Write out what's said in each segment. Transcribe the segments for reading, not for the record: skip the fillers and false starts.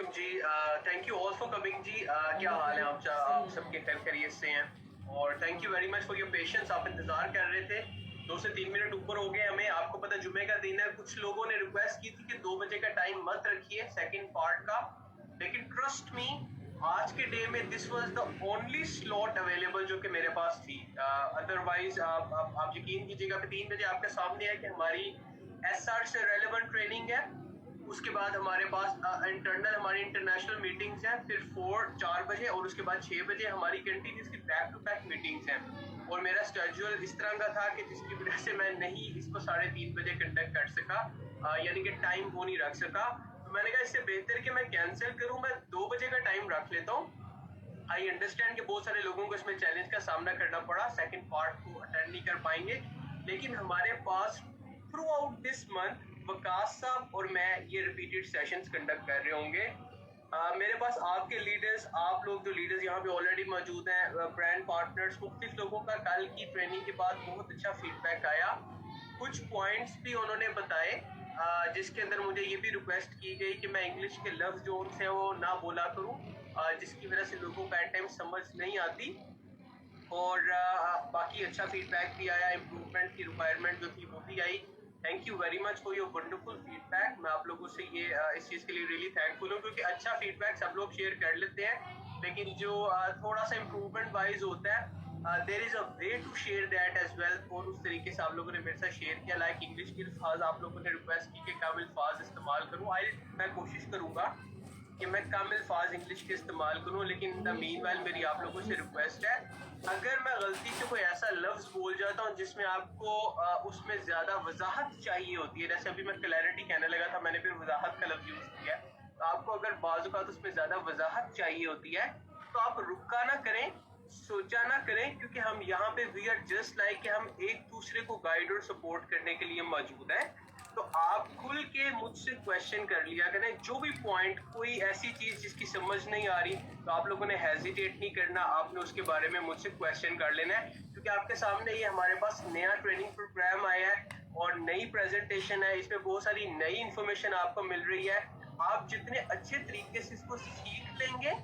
वालेकुम जी। Thank you all for coming जी। क्या हाल है आप सबके? खैरियत से हैं और thank you very much for your patience. आप इंतजार कर रहे थे, 2 से 3 मिनट ऊपर हो गए हमें। आपको पता जुमे का दिन है, कुछ लोगों ने रिक्वेस्ट की थी कि 2 बजे का टाइम मत रखिए सेकंड पार्ट का, लेकिन ट्रस्ट मी आज के डे में this was the only slot available जो कि मेरे पास थी। अदरवाइज आप यकीन कीजिएगा कि 3 बजे आपके सामने है कि हमारी एसआर से रेलेवेंट ट्रेनिंग है, उसके बाद हमारे पास इंटरनल हमारी इंटरनेशनल मीटिंग्स हैं, फिर 4 बजे और उसके बाद 6 बजे हमारी कंटिन्यूस की बैक टू बैक मीटिंग्स हैं। और मेरा स्केड्यूल इस तरह का था कि जिसकी वजह से मैं नहीं इसको 3:30 बजे कंडक्ट कर सका, यानी कि टाइम वो नहीं रख सका। तो मैंने कहा इससे बेहतर कि मैं कैंसिल करूं, मैं 2 बजे का टाइम रख लेता हूँ। आई अंडरस्टैंड कि बहुत सारे लोगों को इसमें चैलेंज का सामना करना पड़ा, सेकंड पार्ट को अटेंड नहीं कर पाएंगे, लेकिन हमारे pass through out this month Waqas साहब और मैं ये रिपीटेड सेशंस कंडक्ट कर रहे होंगे। मेरे पास आपके लीडर्स, आप लोग जो लीडर्स यहाँ पे ऑलरेडी मौजूद हैं, ब्रांड पार्टनर्स, मुख्तलिफ लोगों का कल की ट्रेनिंग के बाद बहुत अच्छा फीडबैक आया। कुछ पॉइंट्स भी उन्होंने बताए, जिसके अंदर मुझे ये भी रिक्वेस्ट की गई कि मैं इंग्लिश के लफ्ज जो उनसे वो ना बोला करूँ, जिसकी वजह से लोगों का एट टाइम समझ नहीं आती। और बाकी अच्छा फीडबैक भी आया, इम्प्रूवमेंट की रिक्वायरमेंट जो थी वो भी आई। Thank you very much for your wonderful feedback. मैं आप लोगों से ये इस चीज़ के लिए रियली थैंकफुल हूँ, क्योंकि अच्छा फीडबैक सब लोग शेयर कर लेते हैं, लेकिन जो थोड़ा सा इम्प्रूवमेंट वाइज होता है, there is a way to share that as well. और उस तरीके से आप लोगों ने मेरे साथ शेयर किया। लाइक इंग्लिश के अल्फाज आप लोगों ने रिक्वेस्ट की कि कम अल्फाज इस्तेमाल करूँ। मैं कोशिश करूँगा कि मैं कम अल्फाज इंग्लिश के इस्तेमाल करूँ, लेकिन इन द मीनवाइल मेरी आप लोगों से रिक्वेस्ट है, अगर मैं गलती से कोई ऐसा लफ्ज बोल जाता हूँ जिसमें आपको उसमें ज्यादा वजाहत चाहिए होती है, जैसे अभी मैं क्लैरिटी कहने लगा था, मैंने फिर वजाहत का लफ्ज यूज किया, तो आपको अगर बाज़ औक़ात उसमें ज्यादा वजाहत चाहिए होती है तो आप रुका ना करें, सोचा ना करें, क्योंकि हम यहाँ पे वी आर जस्ट लाइक कि हम एक दूसरे को गाइड और सपोर्ट करने के लिए मौजूद है। तो आप खुल के मुझसे क्वेश्चन कर लिया करें, जो भी पॉइंट, कोई ऐसी चीज जिसकी समझ नहीं आ रही तो आप लोगों ने हेजिटेट नहीं करना, आपने उसके बारे में मुझसे क्वेश्चन कर लेना है, क्योंकि आपके सामने ये हमारे पास नया ट्रेनिंग प्रोग्राम आया है और नई प्रेजेंटेशन है, इसमें बहुत सारी नई इंफॉर्मेशन आपको मिल रही है। आप जितने अच्छे तरीके से इसको सीख लेंगे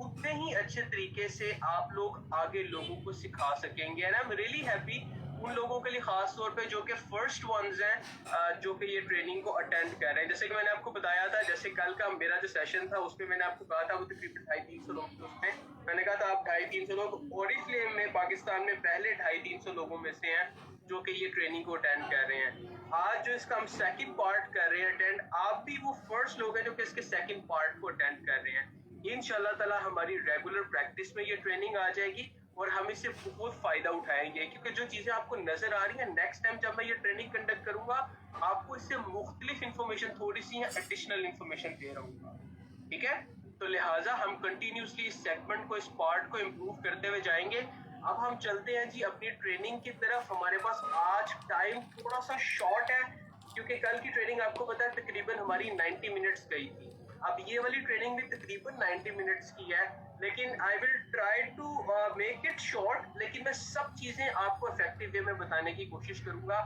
उतने ही अच्छे तरीके से आप लोग आगे लोगों को सिखा सकेंगे। And I am really happy उन लोगों के लिए, खास तौर पे जो कि फर्स्ट वंस हैं, जो कि ये ट्रेनिंग को अटेंड कर रहे हैं। जैसे कि मैंने आपको बताया था, जैसे कल का मेरा जो सेशन था उसमें मैंने आपको कहा था वो तकरीबन 250-300 लोग थे उसमें। मैंने कहा था आप 250-300 लोग, और इसलिए मैं पाकिस्तान में पहले 250-300 लोगों में से हैं जो कि ये ट्रेनिंग को अटेंड कर रहे हैं। आज जो इसका हम सेकंड पार्ट कर रहे हैं अटेंड, आप भी वो फर्स्ट लोग हैं जो कि इसके सेकंड पार्ट को अटेंड कर रहे हैं। इंशाल्लाह ताला हमारी रेगुलर प्रैक्टिस में ये ट्रेनिंग आ जाएगी और हम इससे बहुत फायदा उठाएंगे, क्योंकि जो चीजें आपको नजर आ रही हैं, नेक्स्ट टाइम जब मैं ये ट्रेनिंग कंडक्ट करूंगा आपको इससे मुख्तलिफ इंफॉर्मेशन, थोड़ी सी एडिशनल इंफॉर्मेशन दे रहूंगा, ठीक है? तो लिहाजा हम कंटिन्यूसली इस सेगमेंट को, इस पार्ट को इम्प्रूव करते हुए जाएंगे। अब हम चलते हैं जी अपनी ट्रेनिंग की तरफ। हमारे पास आज टाइम थोड़ा सा शॉर्ट है, क्योंकि कल की ट्रेनिंग आपको पता है तकरीबन हमारी 90 मिनट्स गई थी। अब ये वाली ट्रेनिंग भी तकरीबन 90 मिनट्स की है, लेकिन I will try to make it short, लेकिन मैं सब चीजें आपको इफेक्टिव वे में बताने की कोशिश करूंगा।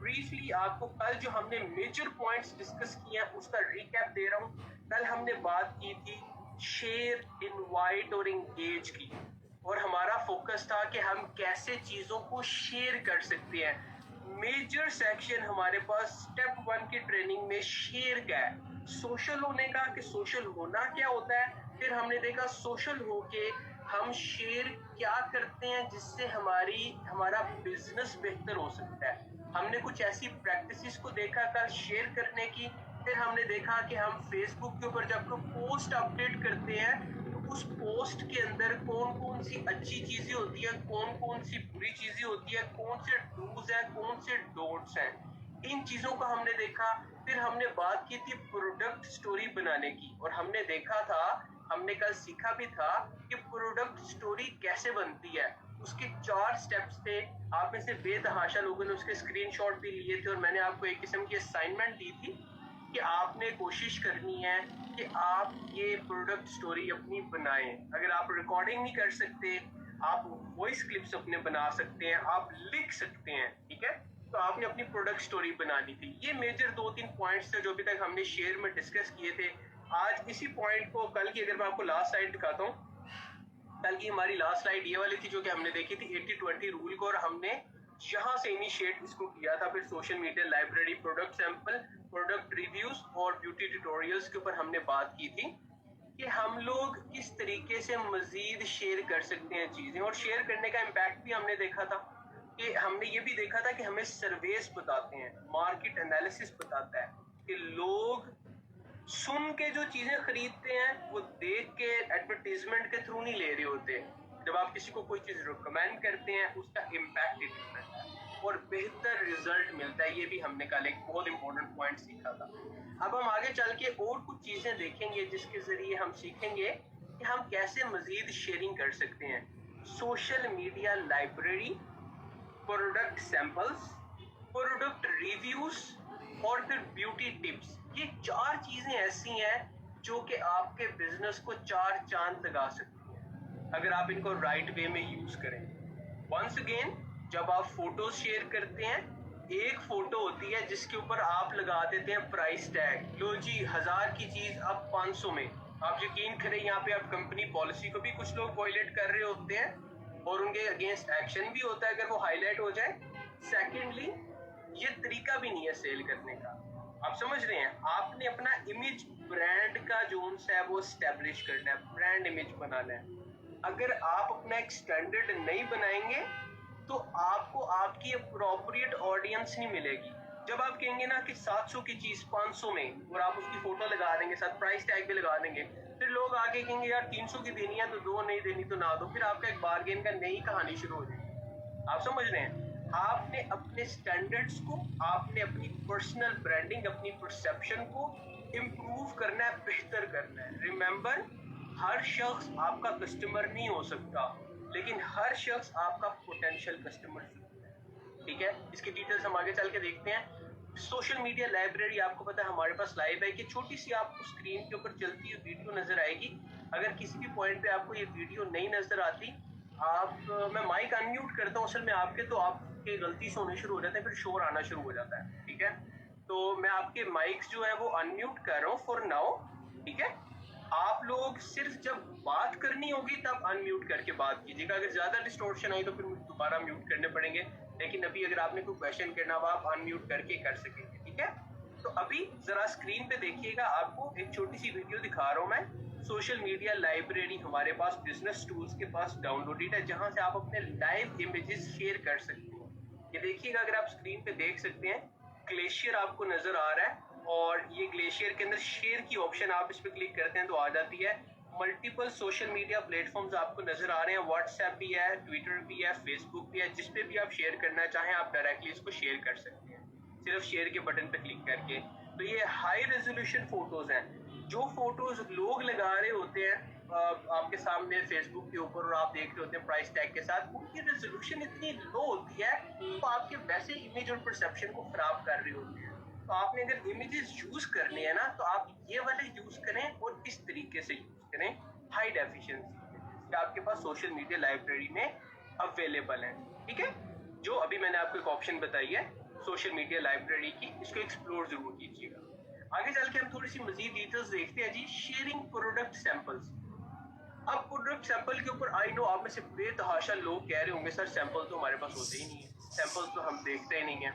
ब्रीफली आपको कल जो हमने मेजर पॉइंट्स डिस्कस किए हैं उसका रिकैप दे रहा हूँ। कल हमने बात की थी शेयर, इनवाइट और इंगेज की, और हमारा फोकस था कि हम कैसे चीजों को शेयर कर सकते हैं। मेजर सेक्शन हमारे पास स्टेप 1 की ट्रेनिंग में शेयर का है, सोशल होने का, कि सोशल होना क्या होता है। फिर हमने देखा सोशल होके हम शेयर क्या करते हैं जिससे हमारा बिजनेस बेहतर हो सकता है। हमने कुछ ऐसी प्रैक्टिसेस को देखा कल शेयर करने की। फिर हमने देखा कि हम फेसबुक के ऊपर जब कोई पोस्ट अपडेट करते हैं तो उस पोस्ट के अंदर कौन कौन सी अच्छी चीजें होती है, कौन कौन सी बुरी चीजें होती है, कौन से डूज है, कौन से डोंट्स हैं, इन चीजों का हमने देखा। फिर हमने बात की थी प्रोडक्ट स्टोरी बनाने की, और हमने देखा था, हमने कल सीखा भी था कि प्रोडक्ट स्टोरी कैसे बनती है। उसके 4 स्टेप्स थे। आप में से बेतहाशा लोगों ने उसके स्क्रीनशॉट भी लिए थे, और मैंने आपको एक किस्म की असाइनमेंट दी थी कि आपने कोशिश करनी है कि आप ये प्रोडक्ट स्टोरी अपनी बनाएं। अगर आप रिकॉर्डिंग नहीं कर सकते, आप वॉइस क्लिप्स अपने बना सकते हैं, आप लिख सकते हैं, ठीक है? तो आपने अपनी प्रोडक्ट स्टोरी बनानी थी। ये मेजर 2-3 पॉइंट्स थे जो अभी तक हमने शेयर में डिस्कस किए थे आज इसी पॉइंट को, कल की अगर मैं आपको लास्ट स्लाइड दिखाता हूँ, कल की हमारी लास्ट स्लाइड ये वाली थी जो कि हमने देखी थी 80-20 रूल को, और हमने यहाँ से इनिशिएट इसको किया था। फिर social media library, product sample, product reviews और ब्यूटी ट्यूटोरियल्स के ऊपर हमने बात की थी कि हम लोग किस तरीके से मजीद शेयर कर सकते हैं चीजें, और शेयर करने का इम्पैक्ट भी हमने देखा था। कि हमने ये भी देखा था कि हमें सर्वेस बताते हैं, मार्केट एनालिसिस बताता है कि लोग सुन के जो चीजें खरीदते हैं वो देख के एडवर्टीजमेंट के थ्रू नहीं ले रहे होते। जब आप किसी को कोई चीज रिकमेंड करते हैं उसका इम्पैक्ट डिफरेंट है और बेहतर रिजल्ट मिलता है। ये भी हमने कल एक बहुत इंपॉर्टेंट पॉइंट सीखा था। अब हम आगे चल के और कुछ चीजें देखेंगे जिसके जरिए हम सीखेंगे कि हम कैसे मजीद शेयरिंग कर सकते हैं। Social media library, product samples, product reviews और फिर ब्यूटी टिप्स, ये 4 चीजें ऐसी हैं जो कि आपके बिजनेस को 4 चांद लगा सकती हैं अगर आप इनको राइट वे में यूज करें। वंस अगेन, जब आप फोटोज शेयर करते हैं, एक फोटो होती है जिसके ऊपर आप लगा देते हैं प्राइस टैग, लो जी 1000 की चीज अब 500 में। आप यकीन करें यहाँ पे आप कंपनी पॉलिसी को भी कुछ लोग वायलेट कर रहे होते हैं और उनके अगेंस्ट एक्शन भी होता है अगर वो हाईलाइट हो जाए। सेकेंडली, ये तरीका भी नहीं है सेल करने का। आप समझ रहे हैं, आपने अपना इमेज, ब्रांड का जो है वो स्टैब्लिश करना है, ब्रांड इमेज बनाना है। अगर आप अपना एक स्टैंडर्ड नहीं बनाएंगे तो आपको आपकी अप्रोप्रिएट ऑडियंस नहीं मिलेगी। जब आप कहेंगे ना कि 700 की चीज 500 में और आप उसकी फोटो लगा देंगे, साथ प्राइस टैग भी लगा देंगे, फिर लोग आगे कहेंगे यार 300 की देनी है तो दो, नहीं देनी तो ना दो। फिर आपका एक बार्गेन का नई कहानी शुरू हो जाएगी। आप समझ रहे हैं, आपने अपने स्टैंडर्ड्स को, आपने अपनी पर्सनल ब्रांडिंग, अपनी परसेप्शन को इम्प्रूव करना है, बेहतर करना है। रिमेंबर, हर शख्स आपका कस्टमर नहीं हो सकता, लेकिन हर शख्स आपका पोटेंशियल कस्टमर है। ठीक है, इसकी डिटेल्स हम आगे चल के देखते हैं। सोशल मीडिया लाइब्रेरी आपको पता है हमारे पास लाइव है कि छोटी सी आपको स्क्रीन के ऊपर चलती हुई वीडियो नजर आएगी। अगर किसी भी पॉइंट पे आपको ये वीडियो नहीं नजर आती, मैं माइक अनम्यूट करता हूँ असल में आपके, तो आपके गलती से होने शुरू हो जाते हैं, फिर शोर आना शुरू हो जाता है। ठीक है, तो मैं आपके माइक्स जो है वो अनम्यूट कर रहा हूँ फॉर नाउ। ठीक है, आप लोग सिर्फ जब बात करनी होगी तब अनम्यूट करके बात कीजिएगा। अगर ज्यादा डिस्टॉर्शन आई तो फिर मुझे दोबारा म्यूट करने पड़ेंगे, लेकिन अभी अगर आपने कोई क्वेश्चन करना हो आप अनम्यूट करके कर सकेंगे। ठीक है, तो अभी जरा स्क्रीन पे देखिएगा, आपको एक छोटी सी वीडियो दिखा रहा हूँ मैं। सोशल मीडिया लाइब्रेरी हमारे पास बिजनेस टूल्स के पास डाउनलोडेड है, जहां से आप अपने लाइव इमेजेस शेयर कर सकते हैं। ये देखिएगा, अगर आप स्क्रीन पे देख सकते हैं, ग्लेशियर आपको नजर आ रहा है और ये ग्लेशियर के अंदर शेयर की ऑप्शन, आप इस पर क्लिक करते हैं तो आ जाती है। मल्टीपल सोशल मीडिया प्लेटफॉर्म्स आपको नजर आ रहे हैं, व्हाट्सएप भी है, ट्विटर भी है, फेसबुक भी है। जिस पे भी आप शेयर करना चाहें आप डायरेक्टली इसको शेयर कर सकते हैं, सिर्फ शेयर के बटन पे क्लिक करके। तो ये हाई रेजोल्यूशन फोटोज हैं, जो फोटोज लोग लगा रहे होते हैं आपके सामने फेसबुक के ऊपर और आप देख रहे होते हैं प्राइस टैग के साथ, उनकी रेजोल्यूशन इतनी लो होती है तो आपके वैसे इमेज और परसेप्शन को खराब कर रही होती है। तो आपने अगर इमेजेस यूज करनी है ना तो आप ये वाले यूज करें और इस तरीके से यूज करें, हाई डेफिशिएंसी, आपके पास सोशल मीडिया लाइब्रेरी में अवेलेबल है। ठीक है, जो अभी मैंने आपको एक ऑप्शन बताई है सोशल मीडिया लाइब्रेरी की, इसको एक्सप्लोर जरूर कीजिएगा। आगे चल के हम थोड़ी सी मजीद डिटेल्स देखते हैं जी। Sharing product samples. अब प्रोडक्ट सैंपल के ऊपर आई नो आप में से बेतहाशा लोग कह रहे होंगे सर सैंपल तो हमारे पास होते ही नहीं है, सैंपल्स तो हम देखते ही नहीं है।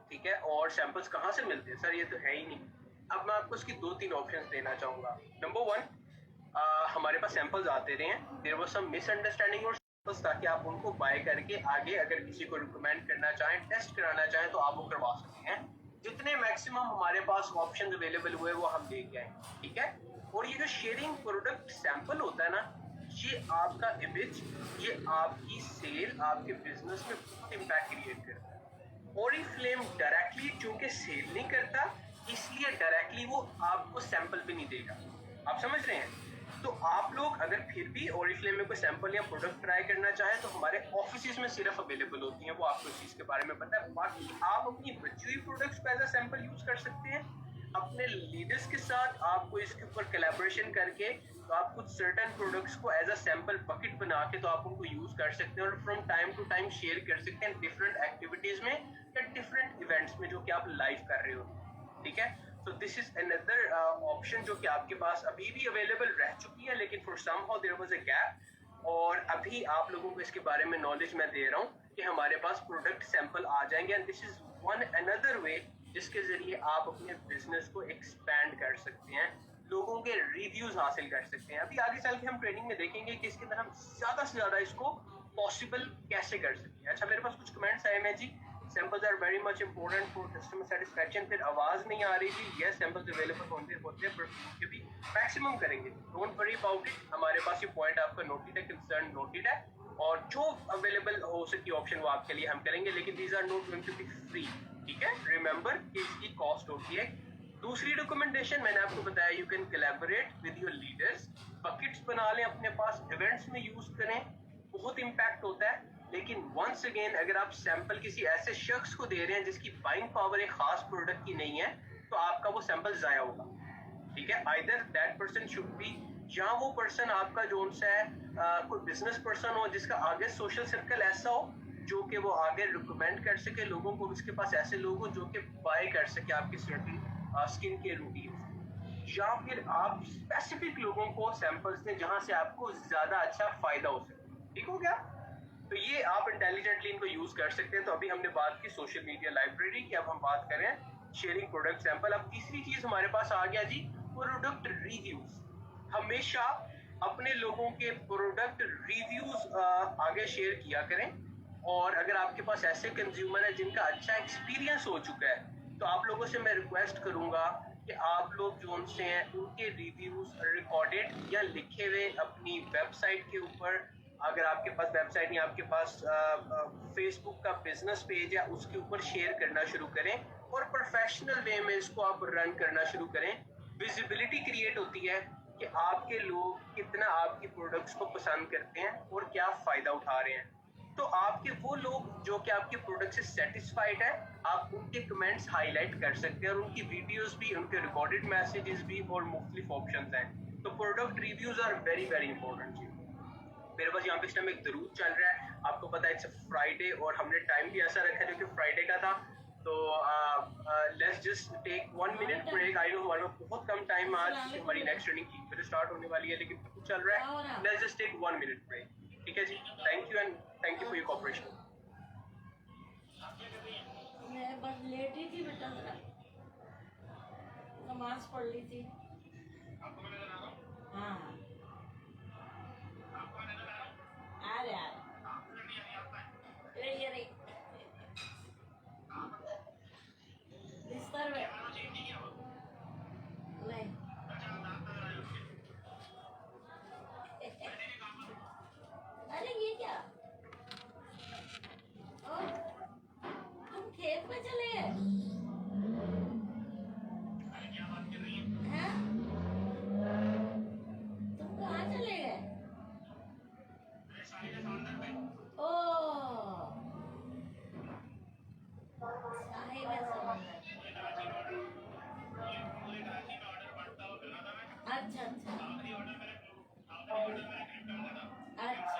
ठीक है, और सैंपल्स कहाँ से मिलते हैं सर, ये तो है ही नहीं। अब मैं आपको इसकी 2-3 ऑप्शंस देना चाहूंगा। नंबर 1, हमारे पास सैंपल्स आते रहे हैं, देयर वाज सम मिसअंडरस्टैंडिंग और सैंपल्स, ताकि आप उनको बाय करके आगे अगर किसी को रिकमेंड करना चाहें, टेस्ट कराना चाहें तो आप वो करवा सकते हैं। जितने मैक्सिमम हमारे पास ऑप्शंस अवेलेबल हुए वो हम लेके आए। ठीक है, और ये जो शेयरिंग प्रोडक्ट सैंपल होता है ना, ये आपका इमेज, ये आपकी सेल, आपके बिजनेस में बहुत इम्पैक्ट क्रिएट करता है। ओरिफ्लेम डायरेक्टली चूंकि सेल नहीं करता, इसलिए डायरेक्टली वो आपको सैंपल भी नहीं देगा। आप समझ रहे हैं, तो आप लोग अगर फिर भी ओरिफ्लेम में कोई सैंपल या प्रोडक्ट ट्राई करना चाहें तो हमारे ऑफिस में सिर्फ अवेलेबल होती हैं, वो आपको इस चीज के बारे में पता है। बाकी आप अपनी बची हुई प्रोडक्ट्स को एज अ सैंपल यूज कर सकते हैं। अपने लीडर्स के साथ आपको इसके ऊपर कोलैबोरेशन करके तो आप कुछ सर्टेन प्रोडक्ट्स को एज अ सैंपल बकेट बना के तो आप उनको यूज कर सकते हैं और from time to time share कर सकते हैं डिफरेंट एक्टिविटीज में या डिफरेंट इवेंट्स में जो कि आप लाइव कर रहे हो। ठीक है, तो दिस इज अनदर ऑप्शन जो कि आपके पास अभी भी अवेलेबल रह चुकी है, लेकिन for somehow there was a gap, और अभी आप लोगों को इसके बारे में नॉलेज मैं दे रहा हूँ कि हमारे पास प्रोडक्ट सैंपल आ जाएंगे, and this is one another way जिसके जरिए आप अपने बिजनेस को एक्सपैंड कर सकते हैं, लोगों के रिव्यूज हासिल कर सकते हैं। अभी आगे चल के हम ट्रेनिंग में देखेंगे कि इसके अंदर हम ज्यादा से ज्यादा इसको पॉसिबल कैसे कर सकते हैं। अच्छा, मेरे पास कुछ कमेंट्स आए हैं जी। Samples are very much important for customer satisfaction. फिर आवाज नहीं आ रही थी। यस, सैंपल्स अवेलेबल होते हैं, पर उनके भी मैक्सिमम करेंगे, डोंट वरी अबाउट इट। हमारे पास ये पॉइंट आपका नोटेड है, कंसर्न नोटेड है, और जो अवेलेबल हो सकी ऑप्शन वो आपके लिए हम करेंगे, लेकिन these are not going to be free, ठीक है। रिमेंबर कि इसकी कॉस्ट होती है। दूसरी रिकमेंडेशन मैंने आपको बताया, you can collaborate with your leaders, buckets बना लें अपने पास, इवेंट्स में यूज करें, बहुत इम्पैक्ट होता है। लेकिन वंस अगेन अगर आप सैंपल किसी ऐसे शख्स को दे रहे हैं जिसकी बाइंग पावर एक खास प्रोडक्ट की नहीं है, तो आपका वो सैंपल जाया होगा, ठीक है। Either that person should be, या वो पर्सन आपका जो उनसे कोई बिजनेस पर्सन हो जिसका आगे सोशल सर्कल ऐसा हो जो कि वो आगे रिकमेंड कर सके लोगों को, उसके पास ऐसे लोग हो जो कि बाय कर सके आपकी सर्टेन स्किन के रूटीन, या फिर आप स्पेसिफिक लोगों को सैंपल्स दें जहां से आपको ज्यादा अच्छा फायदा हो सके, ठीक हो गया। तो ये आप इंटेलिजेंटली इनको यूज कर सकते हैं। तो अभी हमने बात की सोशल मीडिया लाइब्रेरी की, अब हम बात करें शेयरिंग प्रोडक्ट सैंपल। अब तीसरी चीज हमारे पास आ गया जी, प्रोडक्ट रिव्यूज। हमेशा अपने लोगों के प्रोडक्ट रिव्यूज आगे शेयर किया करें, और अगर आपके पास ऐसे कंज्यूमर है जिनका अच्छा एक्सपीरियंस हो चुका है, तो आप लोगों से मैं रिक्वेस्ट करूंगा कि आप लोग जो उनसे हैं उनके रिव्यूज रिकॉर्डेड या लिखे हुए अपनी वेबसाइट के ऊपर, अगर आपके पास वेबसाइट नहीं, आपके पास फेसबुक का बिजनेस पेज है, उसके ऊपर शेयर करना शुरू करें, और प्रोफेशनल वे में इसको आप रन करना शुरू करें। विजिबिलिटी क्रिएट होती है कि आपके लोग कितना आपकी प्रोडक्ट्स को पसंद करते हैं और क्या फायदा उठा रहे हैं। तो आपके वो लोग जो कि आपके प्रोडक्ट से सेटिस्फाइड है, आप उनके कमेंट्स हाईलाइट कर सकते हैं, और उनकी वीडियोस भी, उनके रिकॉर्डेड मैसेजेस भी, और मुख्तलिफ ऑप्शंस हैं। तो product reviews are very very important जी। मेरे पास यहाँ पे इस टाइम एक दरूद चल रहा है, आपको पता है इट्स फ्राइडे, और हमने टाइम भी ऐसा रखा है जो कि फ्राइडे का था। तो let's just take 1 minute break. I know हमारे पास बहुत कम टाइम आज, हमारी नेक्स्ट ट्रेनिंग 3 बजे स्टार्ट होने वाली है, लेकिन कुछ चल रहा है। Let's just take 1 minute break, ठीक है जी। Thank you, and thank you for your cooperation. मैं बस लेटी थी बेटा, जरा नमाज पढ़ ली थी। हाँ, आ रहा है। ये नहीं बिस्तर में नहीं। अरे ये क्या, ओ, तुम खेत में चले गए हैं? तुम कहाँ चले गए? ओ, साहिब है समंदर। अच्छा अच्छा अच्छा अच्छा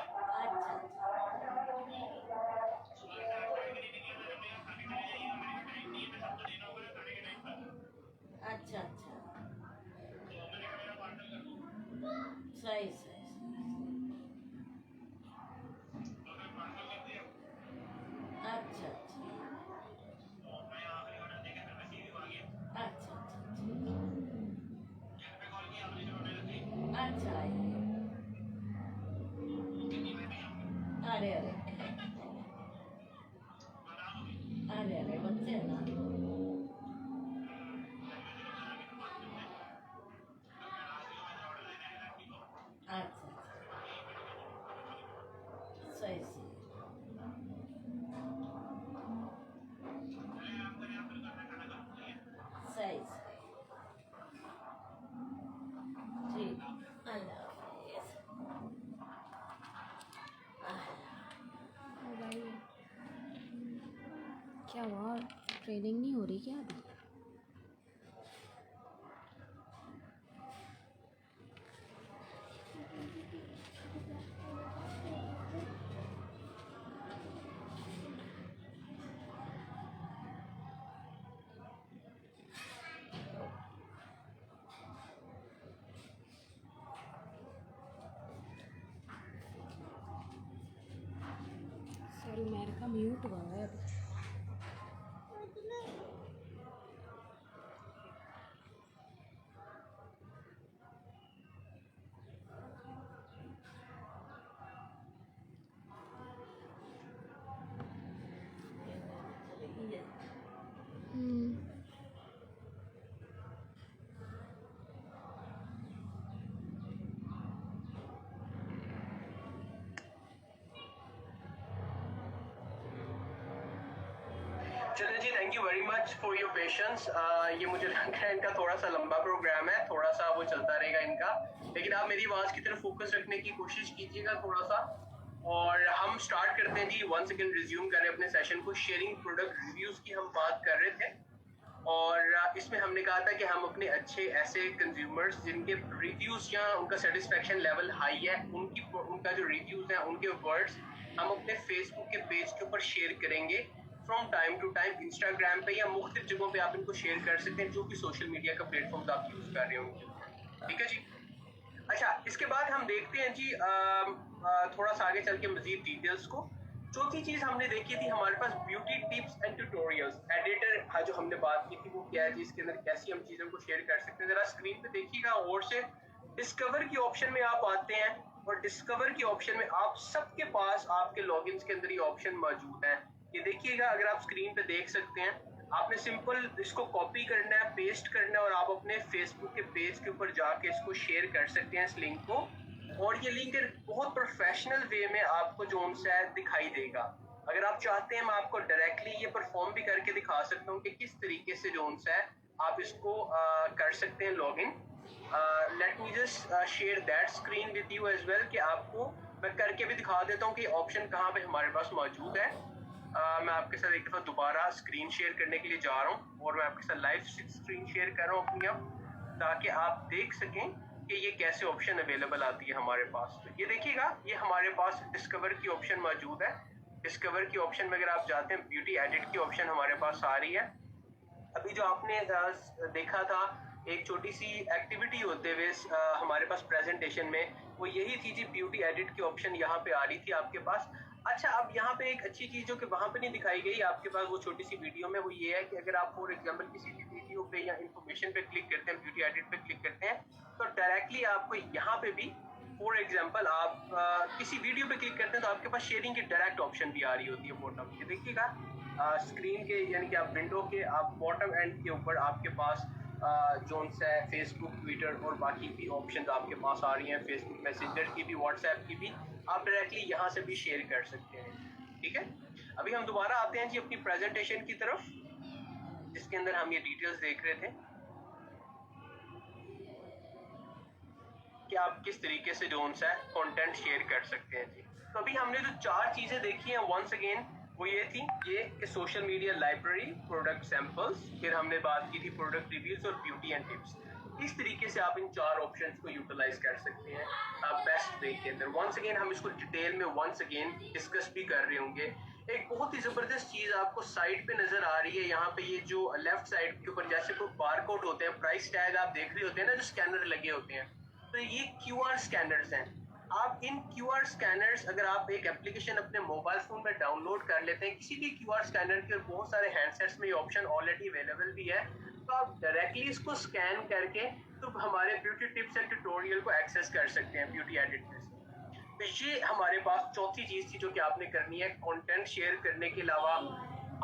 अच्छा अच्छा, सही सही। अच्छा अच्छा अच्छा अच्छा अच्छा। अरे अरे अरे अरे बच्चे हैं ना। अच्छा सही सही सही सही, ठीक। अल्लाह हाफिज़। क्या हुआ, ट्रेनिंग नहीं हो रही क्या अभी? म्यूट हुआ है अभी। चलिए जी, thank you very much for your patience. ये मुझे लगता है इनका थोड़ा सा लंबा प्रोग्राम है, थोड़ा सा वो चलता रहेगा इनका, लेकिन आप मेरी आवाज़ की तरफ फोकस रखने की कोशिश कीजिएगा थोड़ा सा। और हम स्टार्ट करते हैं जी, वंस अगेन रिज्यूम करें अपने सेशन को। शेयरिंग प्रोडक्ट रिव्यूज़ की हम बात कर रहे थे और इसमें हमने कहा था कि हम अपने अच्छे ऐसे कंज्यूमर्स जिनके रिव्यूज़ या उनका सेटिस्फेक्शन लेवल हाई है, उनका जो रिव्यूज़ हैं, उनके वर्ड्स हम अपने फेसबुक के पेज के ऊपर शेयर करेंगे from time to time. Instagram पे या मुख्तलिफ जगहों पे आप इनको शेयर कर सकते हैं, जो भी सोशल मीडिया का प्लेटफॉर्म आप यूज़ कर रहे होंगे। ठीक है जी। अच्छा, इसके बाद हम देखते हैं जी थोड़ा सा आगे चल के मजीद डिटेल्स को। चौथी चीज़ हमने देखी थी हमारे पास beauty tips and tutorials. Editor जो हमने बात की थी वो क्या है जी, इसके अंदर कैसी हम चीज़ों को शेयर कर सकते हैं। ज़रा स्क्रीन पे देखिएगा और से डिस्कवर की ऑप्शन में आप आते हैं और डिस्कवर की ऑप्शन में आप सबके पास आपके लॉगिन्स के अंदर ये ऑप्शन मौजूद है। ये देखिएगा, अगर आप स्क्रीन पे देख सकते हैं, आपने सिंपल इसको कॉपी करना है, पेस्ट करना है और आप अपने फेसबुक के पेज के ऊपर जाके इसको शेयर कर सकते हैं इस लिंक को। और ये लिंक बहुत प्रोफेशनल वे में आपको जो है दिखाई देगा। अगर आप चाहते हैं मैं आपको डायरेक्टली ये परफॉर्म भी करके दिखा सकता हूँ कि किस तरीके से जो है आप इसको कर सकते हैं login. Let me just share that screen with you as well, कि आपको मैं करके भी दिखा देता हूँ कि ऑप्शन कहाँ पे हमारे पास मौजूद है। मैं आपके साथ एक दफ़ा दोबारा स्क्रीन शेयर करने के लिए जा रहा हूँ और मैं आपके साथ लाइव स्क्रीन शेयर कर रहा हूँ अपनी अब, ताकि आप देख सकें कि ये कैसे ऑप्शन अवेलेबल आती है हमारे पास। तो ये देखिएगा, ये हमारे पास डिस्कवर की ऑप्शन मौजूद है। डिस्कवर की ऑप्शन में अगर आप जाते हैं, ब्यूटी एडिट की ऑप्शन हमारे पास आ रही है। अभी जो आपने देखा था एक छोटी सी एक्टिविटी होते हुए हमारे पास प्रेजेंटेशन में, वो यही थी जी, ब्यूटी एडिट की ऑप्शन यहाँ पे आ रही थी आपके पास। अच्छा, अब यहाँ पे एक अच्छी चीज़ जो कि वहाँ पे नहीं दिखाई गई आपके पास वो छोटी सी वीडियो में, वो ये है कि अगर आप फॉर एग्जांपल किसी भी वीडियो पे या इन्फॉर्मेशन पे क्लिक करते हैं, ब्यूटी एडिट पे क्लिक करते हैं, तो डायरेक्टली आपको यहाँ पे भी फॉर एग्जांपल आप किसी वीडियो पे क्लिक करते हैं तो आपके पास शेयरिंग की डायरेक्ट ऑप्शन भी आ रही होती है बॉटम। ये देखिएगा स्क्रीन के, यानी कि आप विंडो के आप बॉटम एंड के ऊपर आपके पास जोन से फेसबुक, ट्विटर और बाकी भी ऑप्शन आपके पास आ रही हैं, फेसबुक मैसेंजर की भी, व्हाट्सएप की भी, आप डायरेक्टली यहाँ से भी शेयर कर सकते हैं। ठीक है, अभी हम दोबारा आते हैं जी अपनी प्रेजेंटेशन की तरफ, जिसके अंदर हम ये डिटेल्स देख रहे थे कि आप किस तरीके से जो है कंटेंट शेयर कर सकते हैं जी। तो अभी हमने जो 4 चीज़ें देखी हैं वंस अगेन, वो ये थी ये कि social media library, product samples, फिर हमने बात की थी प्रोडक्ट रिव्यूज और ब्यूटी एंड टिप्स। इस तरीके से आप इन 4 ऑप्शंस को यूटिलाइज कर सकते हैं बेस्ट वे के अंदर। वंस अगेन हम इसको डिटेल में वंस अगेन डिस्कस भी कर रहे होंगे। एक बहुत ही ज़बरदस्त चीज़ आपको साइड पे नज़र आ रही है, यहाँ पे ये जो लेफ्ट साइड के ऊपर जैसे कोई बारकोड होते हैं, प्राइस टैग आप देख रहे होते हैं ना, जो स्कैनर लगे होते हैं, तो ये QR स्कैनर्स हैं। आप इन QR स्कैनर्स, अगर आप एक एप्लीकेशन अपने मोबाइल फ़ोन में डाउनलोड कर लेते हैं किसी भी QR स्कैनर के, बहुत सारे हैंडसेट्स में ये ऑप्शन ऑलरेडी अवेलेबल भी है, तो आप डायरेक्टली इसको स्कैन करके तो हमारे ब्यूटी टिप्स एंड ट्यूटोरियल को एक्सेस कर सकते हैं ब्यूटी एडिट में। तो ये हमारे पास चौथी चीज़ थी जो कि आपने करनी है। कंटेंट शेयर करने के अलावा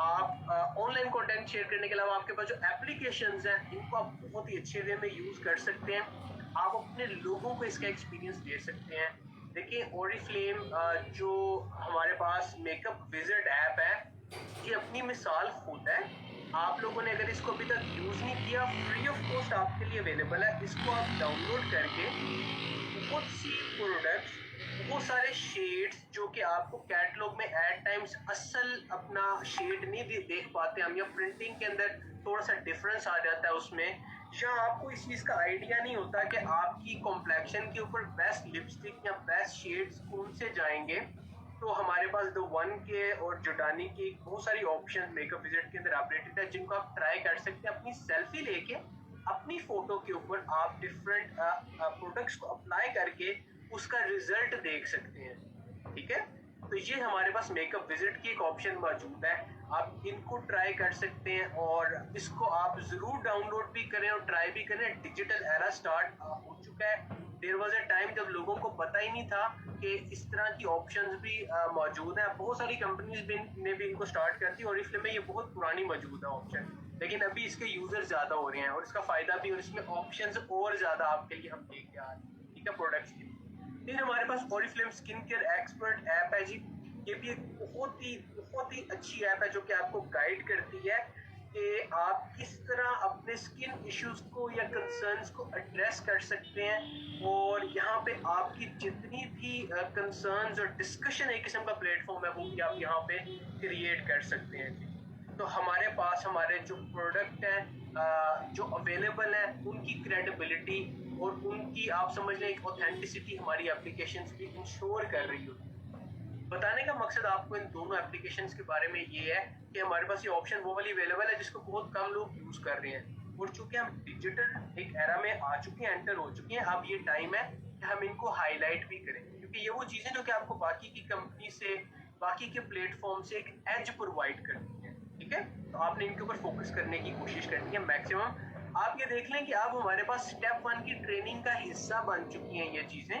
आप ऑनलाइन कंटेंट शेयर करने के अलावा आपके पास जो एप्लीकेशंस हैं इनको आप बहुत ही अच्छे वे में यूज़ कर सकते हैं। आप अपने लोगों को इसका एक्सपीरियंस दे सकते हैं। देखिए, ओरिफ्लेम जो हमारे पास मेकअप विज़र्ड ऐप है, ये अपनी मिसाल खुद है। आप लोगों ने अगर इसको अभी तक यूज़ नहीं किया, फ्री ऑफ कॉस्ट आपके लिए अवेलेबल है। इसको आप डाउनलोड करके बहुत सी प्रोडक्ट्स, बहुत सारे शेड्स जो कि आपको कैटलॉग में एट टाइम्स असल अपना शेड नहीं देख पाते हम, या प्रिंटिंग के अंदर थोड़ा सा डिफरेंस आ जाता है उसमें, या आपको इस चीज़ का आइडिया नहीं होता कि आपकी कॉम्प्लेक्शन के ऊपर बेस्ट लिपस्टिक या बेस्ट शेड्स कौन से जाएंगे, तो हमारे पास द वन के और जोडानी की बहुत सारी ऑप्शन मेकअप विज़र्ड के अंदर अपडेटेड है, जिनको आप ट्राई कर सकते हैं। अपनी सेल्फी लेके अपनी फ़ोटो के ऊपर आप डिफरेंट प्रोडक्ट्स को अप्लाई करके उसका रिजल्ट देख सकते हैं। ठीक है, तो तो ये हमारे पास मेकअप विजिट की एक ऑप्शन मौजूद है, आप इनको ट्राई कर सकते हैं और इसको आप जरूर डाउनलोड भी करें और ट्राई भी करें। डिजिटल एरा स्टार्ट हो चुका है। देयर वाज अ टाइम जब लोगों को पता ही नहीं था कि इस तरह की ऑप्शंस भी मौजूद हैं। बहुत सारी कंपनीज ने भी इनको स्टार्ट कर दी और इसलिए में ये बहुत पुरानी मौजूद है ऑप्शन, लेकिन अभी इसके यूजर ज्यादा हो रहे हैं और इसका फायदा भी और इसमें ऑप्शंस और ज्यादा आपके लिए हम लेके आ रहे हैं, ठीक है, प्रोडक्ट्स के। फिर हमारे पास Oriflame skin care expert app है जी। ये भी एक बहुत ही अच्छी ऐप है जो कि आपको गाइड करती है कि आप किस तरह अपने स्किन इश्यूज को या कंसर्न्स को एड्रेस कर सकते हैं, और यहाँ पे आपकी जितनी भी कंसर्न्स और डिस्कशन एक किस्म का प्लेटफॉर्म है वो भी आप यहाँ पे क्रिएट कर सकते हैं जी। तो हमारे पास हमारे जो प्रोडक्ट हैं जो अवेलेबल है उनकी क्रेडिबिलिटी और उनकी आप समझ लें एक ऑथेंटिसिटी हमारी एप्लीकेशंस भी इंश्योर कर रही होती है। बताने का मकसद आपको इन दोनों एप्लीकेशंस के बारे में ये है कि हमारे पास ये ऑप्शन वो वाली अवेलेबल है जिसको बहुत कम लोग यूज कर रहे हैं, और चूंकि हम डिजिटल एक एरा में आ चुके हैं, एंटर हो चुके हैं, अब ये टाइम है कि हम इनको हाईलाइट भी करें, क्योंकि ये वो चीजें जो कि आपको बाकी की कंपनी से, बाकी के प्लेटफॉर्म से एक एज प्रोवाइड करती है, ठीक है। तो आपने इनके ऊपर फोकस करने की कोशिश करनी है मैक्सिमम। आप ये देख लें कि अब हमारे पास स्टेप 1 की ट्रेनिंग का हिस्सा बन चुकी हैं ये चीजें,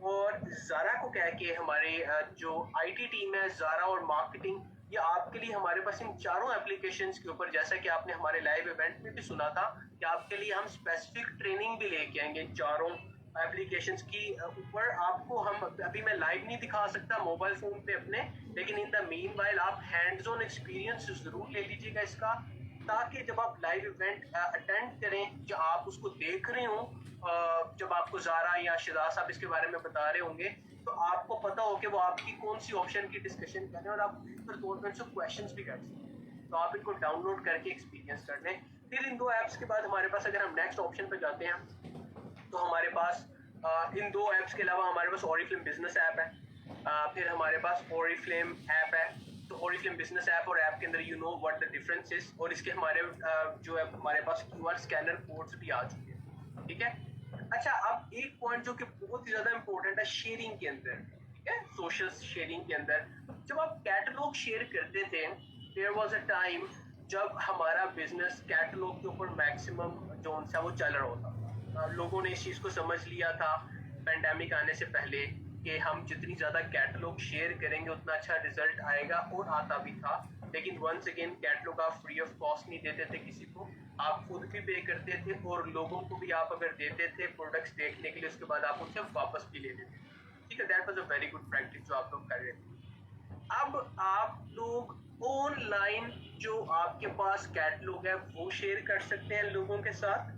और ज़ारा को कह के हमारे जो आईटी टीम है ज़ारा और मार्केटिंग, ये आपके लिए हमारे पास इन चारों एप्लीकेशंस के ऊपर, जैसा कि आपने हमारे लाइव इवेंट में भी सुना था कि आपके लिए हम स्पेसिफिक ट्रेनिंग भी लेके आएंगे इन चारों एप्लीकेशंस की ऊपर। आपको हम अभी मैं लाइव नहीं दिखा सकता मोबाइल फोन पे अपने, लेकिन इन द मीनवाइल आप हैंड्स ऑन एक्सपीरियंस जरूर ले लीजिएगा इसका, ताकि जब आप लाइव इवेंट अटेंड करें, जब आप उसको देख रहे हो, जब आपको ज़ारा या शिदा साहब इसके बारे में बता रहे होंगे, तो आपको पता हो कि वो आपकी कौन सी ऑप्शन की डिस्कशन कर रहे हैं और आप फिर तौर पर क्वेश्चंस भी कर सकते हैं। तो आप इनको डाउनलोड करके एक्सपीरियंस कर लें। फिर इन दो ऐप्स के बाद हमारे पास, अगर हम नेक्स्ट ऑप्शन पर जाते हैं, तो हमारे पास इन दो ऐप्स के अलावा हमारे पास ओरिफ्लेम बिजनेस ऐप है, फिर हमारे पास ओरिफ्लेम ऐप है। तो ओरिफ्लेम बिजनेस ऐप और ऐप के अंदर you know what the difference is, और इसके हमारे जो है हमारे पास क्यूआर स्कैनर कोड्स भी आ चुके हैं, ठीक है। अच्छा, अब एक पॉइंट जो कि बहुत ही ज्यादा इंपॉर्टेंट है शेयरिंग के अंदर, ठीक है, सोशल शेयरिंग के अंदर, जब आप कैटलॉग शेयर करते थे, देयर वाज अ टाइम जब हमारा बिजनेस कैटलॉग के ऊपर मैक्सिमम जो सा वो चल रहा होता। लोगों ने इस चीज को समझ लिया था पेंडेमिक आने से पहले कि हम जितनी ज्यादा कैटलॉग शेयर करेंगे उतना अच्छा रिजल्ट आएगा, और आता भी था। लेकिन वंस अगेन कैटलॉग आप फ्री ऑफ कॉस्ट नहीं देते थे किसी को, आप खुद भी पे करते थे, और लोगों को भी आप अगर देते थे प्रोडक्ट्स देखने के लिए, उसके बाद आप उनसे वापस भी ले लेते थे, ठीक है। That was a very good practice जो आप लोग कर रहे थे। अब आप लोग ऑनलाइन जो आपके पास कैटलॉग है वो शेयर कर सकते हैं लोगों के साथ,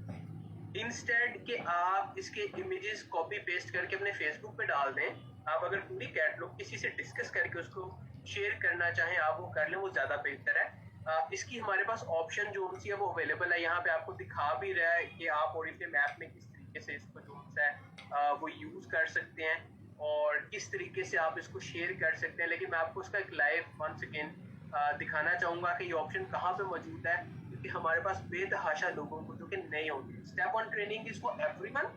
इंस्टेड के आप इसके इमेजेस कॉपी पेस्ट करके अपने फेसबुक पे डाल दें। आप अगर पूरी कैटलॉग किसी से डिस्कस करके उसको शेयर करना चाहें, आप वो कर लें, वो ज़्यादा बेहतर है। इसकी हमारे पास ऑप्शन जो सी है वो अवेलेबल है, यहाँ पे आपको दिखा भी रहा है कि आप ओरिफ्लेम ऐप में किस तरीके से इसको जो है वो यूज़ कर सकते हैं और किस तरीके से आप इसको शेयर कर सकते हैं। लेकिन मैं आपको उसका एक लाइव वंस अगेन दिखाना चाहूँगा कि ये ऑप्शन कहाँ पे मौजूद है, क्योंकि हमारे पास बेतहाशा लोगों को जो कि नए होते हैं, स्टेप 1 ट्रेनिंग इसको एवरीवन,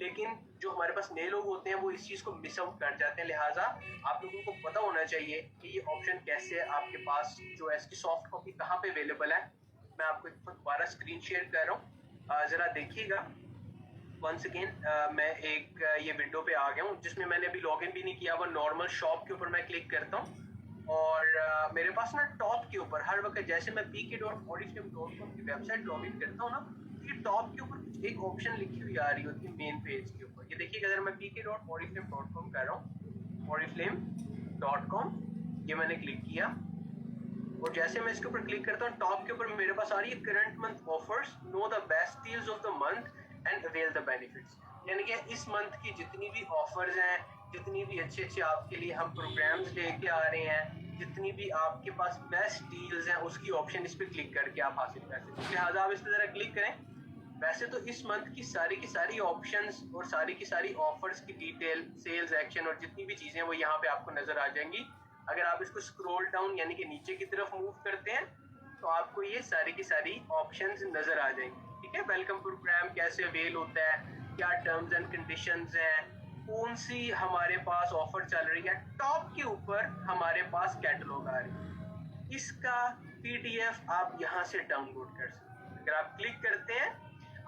लेकिन जो हमारे पास नए लोग होते हैं वो इस चीज़ को मिस आउट कर जाते हैं। लिहाजा आप लोगों को पता होना चाहिए कि ये ऑप्शन कैसे आपके पास जो है इसकी सॉफ्ट कॉपी कहाँ पे अवेलेबल है। मैं आपको एक दोबारा स्क्रीन शेयर कर रहा हूँ, ज़रा देखिएगा। वंस अगेन मैं एक ये विंडो पे आ गया हूँ जिसमें मैंने अभी लॉगिन भी नहीं किया हुआ। नॉर्मल शॉप के ऊपर मैं क्लिक करता हूँ और मेरे पास ना टॉप के ऊपर हर वक्त जैसे मैं pk.oriflame.com की वेबसाइट लॉगिन करता हूँ ना, ये टॉप के ऊपर एक ऑप्शन लिखी हुई आ रही होती है मेन पेज के ऊपर। ये देखिएगा, अगर मैं pk.oriflame.com कर रहा हूँ, oriflame.com, ये मैंने क्लिक किया और जैसे मैं इसके ऊपर क्लिक करता हूँ टॉप के ऊपर मेरे पास आ रही है current month offers, know the best deals of the month and avail the benefits. यानी कि इस मंथ की जितनी भी ऑफर्स हैं, जितनी भी अच्छे अच्छे आपके लिए हम प्रोग्राम्स लेके आ रहे हैं, जितनी भी आपके पास बेस्ट डील्स हैं, उसकी ऑप्शन इस पर क्लिक करके आप हासिल कर सकते हैं। लिहाजा आप इस पर ज़रा क्लिक करें। वैसे तो इस मंथ की सारी ऑप्शंस और सारी ऑफर्स की डिटेल, सेल्स एक्शन और जितनी भी चीज़ें वो यहाँ पे आपको नज़र आ जाएंगी। अगर आप इसको स्क्रॉल डाउन यानी कि नीचे की तरफ मूव करते हैं तो आपको ये सारी ऑप्शंस नज़र आ जाएंगी, ठीक है। वेलकम प्रोग्राम कैसे अवेल होता है, क्या टर्म्स एंड कंडीशंस हैं, कौन सी हमारे पास ऑफर चल रही है, टॉप के ऊपर हमारे पास कैटलॉग आ रही है। इसका PDF आप यहाँ से डाउनलोड कर सकते हैं। अगर आप क्लिक करते हैं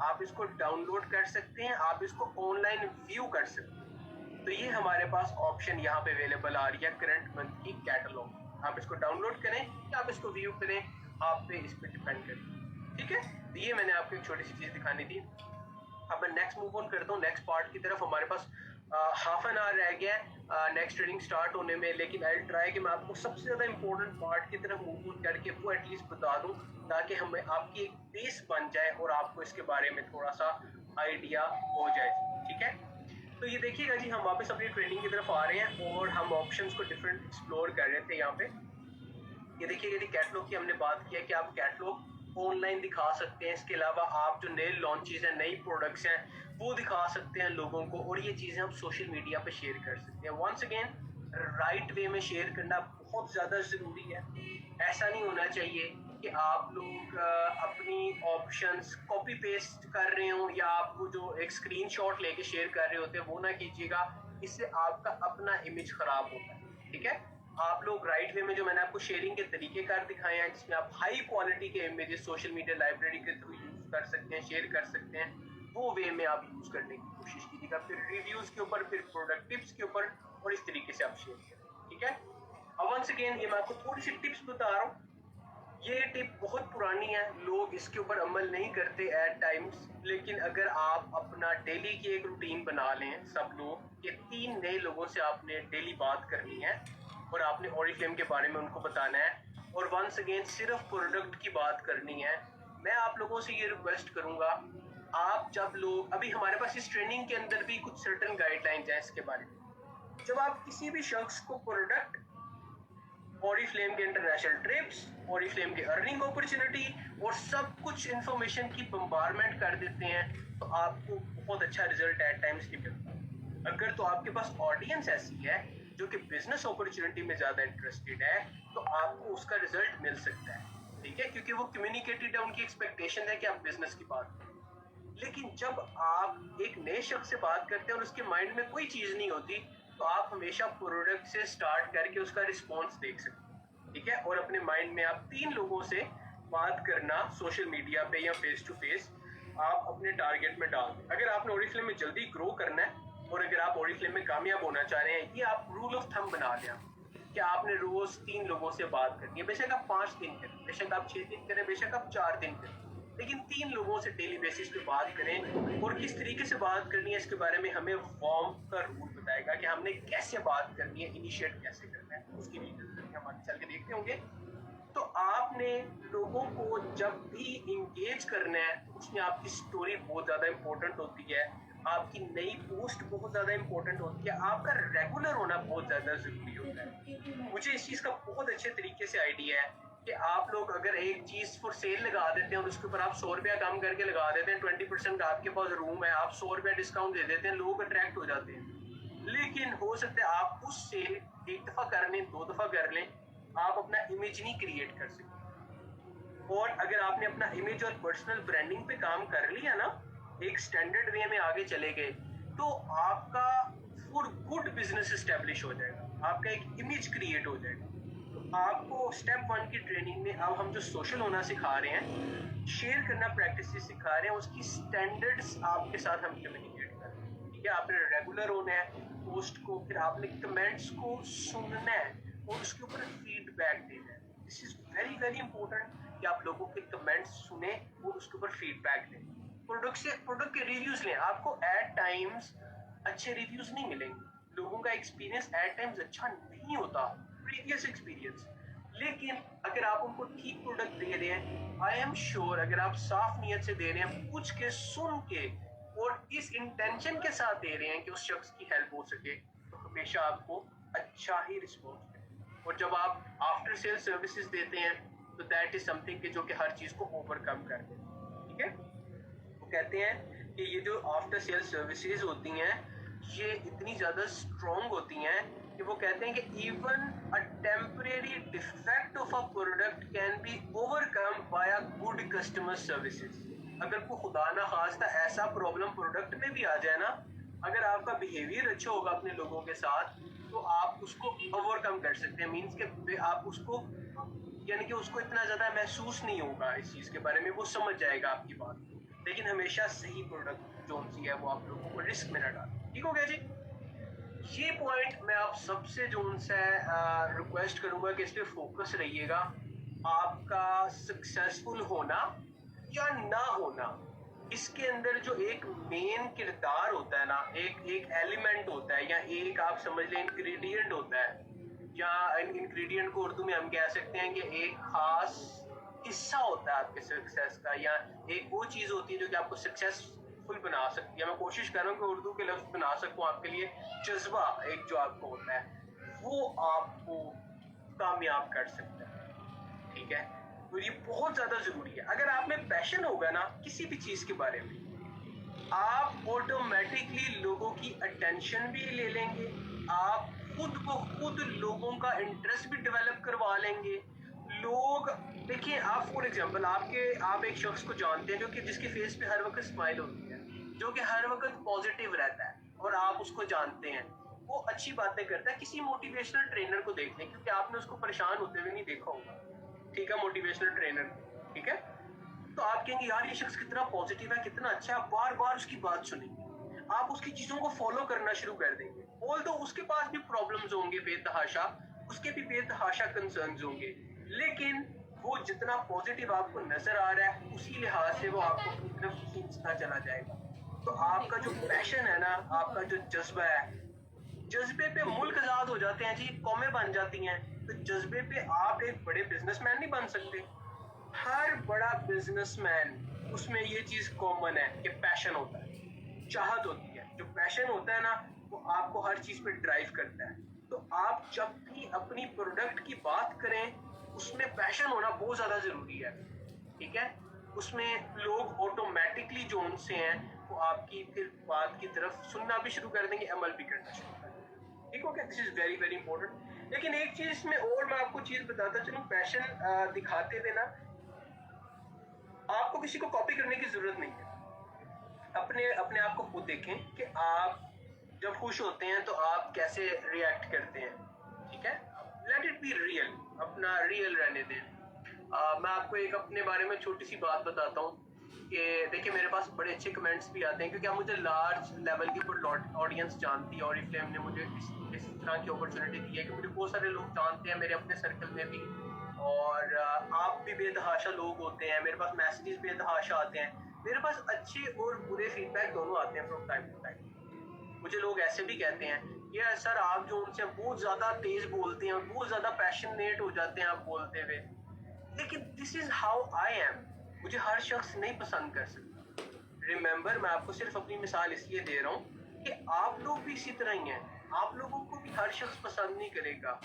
आप इसको डाउनलोड कर सकते हैं, आप इसको ऑनलाइन व्यू कर सकते हैं। तो ये हमारे पास ऑप्शन यहाँ पे अवेलेबल आ रही है, करंट मंथ की कैटलॉग। आप इसको डाउनलोड करें या आप इसको व्यू करें, आप पे इस पे डिपेंड करें। ठीक है, तो ये मैंने आपको एक छोटी सी चीज दिखानी थी। अब मैं नेक्स्ट मूव ऑन करता हूँ नेक्स्ट पार्ट की तरफ। हमारे पास हाफ एन आवर रह गया है नेक्स्ट ट्रेडिंग स्टार्ट होने में, लेकिन आई ट्राई कि मैं आपको सबसे ज़्यादा इंपॉर्टेंट पार्ट की तरफ मूव ऑन करके वो एटलीस्ट बता दूं, ताकि हमें आपकी एक बेस बन जाए और आपको इसके बारे में थोड़ा सा आइडिया हो जाए। ठीक है, तो ये देखिएगा जी, हम वापस अपनी ट्रेनिंग की तरफ आ रहे हैं और हम ऑप्शंस को डिफरेंट एक्सप्लोर कर रहे थे। यहाँ पे ये देखिएगा जी, कैटलॉग की हमने बात किया कि आप कैटलॉग ऑनलाइन दिखा सकते हैं। इसके अलावा आप जो नए लॉन्चेस हैं, नई प्रोडक्ट्स हैं, वो दिखा सकते हैं लोगों को, और ये चीज़ें हम सोशल मीडिया पे शेयर कर सकते हैं। वंस अगेन, राइट वे में शेयर करना बहुत ज़्यादा ज़रूरी है। ऐसा नहीं होना चाहिए कि आप लोग अपनी ऑप्शंस कॉपी पेस्ट कर रहे हो या आप वो जो एक स्क्रीनशॉट लेके शेयर कर रहे होते हैं वो ना कीजिएगा, इससे आपका अपना इमेज ख़राब होता है। ठीक है, आप लोग राइट वे में, जो मैंने आपको शेयरिंग के तरीके कार दिखाए हैं जिसमें आप हाई क्वालिटी के इमेजेस सोशल मीडिया लाइब्रेरी के थ्रू यूज कर सकते हैं, शेयर कर सकते हैं, वो वे में आप यूज करने की कोशिश कीजिएगा। फिर रिव्यूज के ऊपर, फिर प्रोडक्ट टिप्स के ऊपर, और इस तरीके से आप शेयर करें। ठीक है, अब वंस अगेन ये मैं आपको थोड़ी सी टिप्स बता रहा हूँ। ये टिप बहुत पुरानी है, लोग इसके ऊपर अमल नहीं करते एट टाइम्स, लेकिन अगर आप अपना डेली की एक रूटीन बना लें, सब लोग के 3 नए लोगों से आपने डेली बात करनी है और आपने ओरिफ्लेम के बारे में उनको बताना है, और वंस अगेन सिर्फ प्रोडक्ट की बात करनी है। मैं आप लोगों से ये रिक्वेस्ट करूंगा, आप जब लोग, अभी हमारे पास इस ट्रेनिंग के अंदर भी कुछ सर्टेन गाइडलाइंस हैं इसके बारे में। जब आप किसी भी शख्स को प्रोडक्ट, ओरिफ्लेम के इंटरनेशनल ट्रिप्स, ओरिफ्लेम के अर्निंग अपॉर्चुनिटी और सब कुछ इंफॉर्मेशन की बम्बारमेंट कर देते हैं, तो आपको बहुत अच्छा रिजल्ट एट टाइम्स नहीं मिलता। अगर तो आपके पास ऑडियंस ऐसी है जो कि बिजनेस अपॉर्चुनिटी में ज्यादा इंटरेस्टेड है, तो आपको उसका रिजल्ट मिल सकता है। ठीक है, क्योंकि वो कम्युनिकेटेड है, उनकी एक्सपेक्टेशन है कि आप बिजनेस की बात करें। लेकिन जब आप एक नए शख्स से बात करते हैं और उसके माइंड में कोई चीज नहीं होती, तो आप हमेशा प्रोडक्ट से स्टार्ट करके उसका रिस्पॉन्स देख सकते हैं। ठीक है, और अपने माइंड में आप 3 लोगों से बात करना सोशल मीडिया पे या फेस टू फेस आप अपने टारगेट में डाल दें। अगर आपने ओरिफ्लेम में जल्दी ग्रो करना है और अगर आप ओरिफ्लेम में कामयाब होना चाह रहे हैं, ये आप रूल ऑफ थंब बना लें कि आपने रोज 3 लोगों से बात करनी है। बेशक आप 5 दिन करें, बेशक आप 6 दिन करें, बेशक आप 4 दिन करें, लेकिन 3 लोगों से डेली बेसिस पे बात करें। और किस तरीके से बात करनी है इसके बारे में हमें वॉर्म का रूल बताएगा कि हमने कैसे बात करनी है, इनिशिएट कैसे करना है, उसकी डिटेल्स हम आगे चल के देखते होंगे। तो आपने लोगों को जब भी इंगेज करना है, उसमें आपकी स्टोरी बहुत ज्यादा इंपॉर्टेंट होती है, आपकी नई पोस्ट बहुत ज्यादा इंपॉर्टेंट होती है, आपका रेगुलर होना बहुत ज्यादा जरूरी होता है। मुझे इस चीज का बहुत अच्छे तरीके से आइडिया है कि आप लोग अगर एक चीज फॉर सेल लगा देते हैं और उसके ऊपर आप 100 रुपया कम करके लगा देते हैं, 20% आपके पास रूम है, आप 100 रुपया डिस्काउंट दे देते हैं, लोग अट्रैक्ट हो जाते हैं। लेकिन हो सकता है आप उस सेल 1 दफा कर लें, 2 दफा कर लें, आप अपना इमेज नहीं क्रिएट कर सकते। और अगर आपने अपना इमेज और पर्सनल ब्रांडिंग पे काम कर लिया ना, एक स्टैंडर्ड वे में आगे चले गए, तो आपका फॉर गुड बिजनेस एस्टेब्लिश हो जाएगा, आपका एक इमेज क्रिएट हो जाएगा। तो आपको स्टेप 1 की ट्रेनिंग में अब हम जो सोशल होना सिखा रहे हैं, शेयर करना प्रैक्टिस सिखा रहे हैं, उसकी स्टैंडर्ड्स आपके साथ हम कम्युनिकेट कर रहे हैं। ठीक है, आपने रेगुलर होना है पोस्ट को, फिर आपने कमेंट्स को सुनना है और उसके ऊपर फीडबैक देना है। This is very very important कि आप लोगों के कमेंट्स सुने और उसके ऊपर फीडबैक लें। प्रोडक्ट के रिव्यूज लें। आपको एट टाइम्स अच्छे रिव्यूज नहीं मिलेंगे, लोगों का एक्सपीरियंस एट टाइम्स अच्छा नहीं होता, प्रीवियस एक्सपीरियंस। लेकिन अगर आप उनको ठीक प्रोडक्ट दे रहे हैं, आई एम श्योर अगर आप साफ नियत से दे रहे हैं, पूछ के, सुन के और इस इंटेंशन के साथ दे रहे हैं कि उस शख्स की हेल्प हो सके, तो हमेशा आपको अच्छा ही रिस्पॉन्स मिले। और जब आप आफ्टर सेल सर्विसेज देते हैं, तो दैट इज समथिंग जो कि हर चीज को ओवरकम कर दे। ठीक है, वो कहते हैं कि ये जो आफ्टर सेल सर्विसेज होती हैं, ये इतनी ज्यादा स्ट्रॉन्ग होती हैं कि वो कहते हैं कि even a temporary defect of a product can be overcome bye a good customer services. अगर कोई खुदा ना खास्ता ऐसा प्रॉब्लम प्रोडक्ट में भी आ जाए ना, अगर आपका बिहेवियर अच्छा होगा अपने लोगों के साथ तो आप उसको ओवरकम कर सकते हैं। मीन्स के आप उसको यानी कि उसको इतना ज़्यादा महसूस नहीं होगा इस चीज़ के बारे में, वो समझ जाएगा आपकी बात। लेकिन हमेशा सही प्रोडक्ट जो सी है वो आप लोगों को रिस्क में न डालें। ठीक हो गया जी? ये पॉइंट मैं आप सबसे जो उनसे रिक्वेस्ट करूंगा कि इस पे फोकस रहिएगा। आपका सक्सेसफुल होना या ना होना, इसके अंदर जो एक मेन किरदार होता है ना, एक एलिमेंट होता है या एक आप समझ लें इंग्रेडिएंट होता है, या इंग्रेडिएंट को उर्दू में हम कह सकते हैं कि एक खास हिस्सा होता है आपके सक्सेस का, या एक वो चीज़ होती है जो कि आपको सक्सेसफुल बना सकती है। मैं कोशिश कर रहा हूँ कि उर्दू के लफ्ज़ बना सकूँ आपके लिए। जज्बा एक जो आपको होता है वो आपको कामयाब कर सकता है। ठीक है, तो ये बहुत ज़्यादा ज़रूरी है। अगर आप में पैशन होगा ना किसी भी चीज़ के बारे में, आप ऑटोमेटिकली लोगों की अटेंशन भी ले लेंगे, आप खुद को खुद लोगों का इंटरेस्ट भी डेवलप करवा लेंगे। लोग देखिए, आप फॉर एग्जांपल आप एक शख्स को जानते हैं जो कि जिसके फेस पे हर वक्त स्माइल होती है, जो कि हर वक्त पॉजिटिव रहता है, और आप उसको जानते हैं, वो अच्छी बातें करता है। किसी मोटिवेशनल ट्रेनर को देख लें, क्योंकि आपने उसको परेशान होते हुए नहीं देखा होगा। ठीक है, मोटिवेशनल ट्रेनर, ठीक है, तो आप कहेंगे यार ये शख्स कितना पॉजिटिव है, कितना अच्छा है, आप बार बार उसकी बात सुनेंगे, आप उसकी चीजों को फॉलो करना शुरू कर देंगे। ऑल्दो उसके पास भी प्रॉब्लम्स होंगे बेतहाशा, उसके भी बेतहाशा कंसर्न्स होंगे, लेकिन वो जितना पॉजिटिव आपको नजर आ रहा है उसी लिहाज से वो आपको अपनी तरफ खींचता चला जाएगा। तो आपका जो पैशन है ना, आपका जो जज्बा है, जज्बे पे मुल्क आजाद हो जाते हैं जी, कौमें बन जाती हैं। तो जज्बे पे आप एक बड़े बिजनेसमैन नहीं बन सकते। हर बड़ा बिजनेसमैन, उसमें ये चीज कॉमन है कि पैशन होता है, चाहत होती है। जो पैशन होता है ना वो आपको हर चीज पे ड्राइव करता है। तो आप जब भी अपनी प्रोडक्ट की बात करें उसमें पैशन होना बहुत ज्यादा जरूरी है। ठीक है, उसमें लोग ऑटोमेटिकली जो उनसे हैं वो आपकी फिर बात की तरफ सुनना भी शुरू कर देंगे, अमल भी करना शुरू कर देंगे। ठीक हो गया? This is very very important. लेकिन एक चीज इसमें और मैं आपको चीज बताता चलूं, पैशन दिखाते हुए ना आपको किसी को कॉपी करने की जरूरत नहीं है। अपने आप को खुद देखें कि आप जब खुश होते हैं तो आप कैसे रिएक्ट करते हैं। ठीक है, लेट इट बी रियल, अपना रियल रहने दें। मैं आपको एक अपने बारे में छोटी सी बात बताता हूँ कि देखिए मेरे पास बड़े अच्छे कमेंट्स भी आते हैं, क्योंकि आप मुझे लार्ज लेवल की ऊपर ऑडियंस जानती है, और Oriflame ने मुझे इस तरह की अपॉर्चुनिटी दी है कि मुझे बहुत सारे लोग जानते हैं मेरे अपने सर्कल में भी, और आप भी बेतहाशा लोग होते हैं, मेरे पास मैसेजेस बेतहाशा आते हैं, मेरे पास अच्छे और बुरे फीडबैक दोनों आते हैं फ्रॉम टाइम टू टाइम। मुझे लोग ऐसे भी कहते हैं ये सर आप जो उनसे बहुत ज्यादा तेज बोलते हैं, बहुत ज्यादा पैशनेट हो जाते हैं आप बोलते हुए, लेकिन this is how I am. मुझे हर शख्स नहीं पसंद कर सकता। रिमेंबर, मैं आपको सिर्फ अपनी मिसाल इसलिए दे रहा हूँ कि आप लोग भी इसी तरह ही हैं। आप लोगों को भी हर शख्स पसंद नहीं करेगा,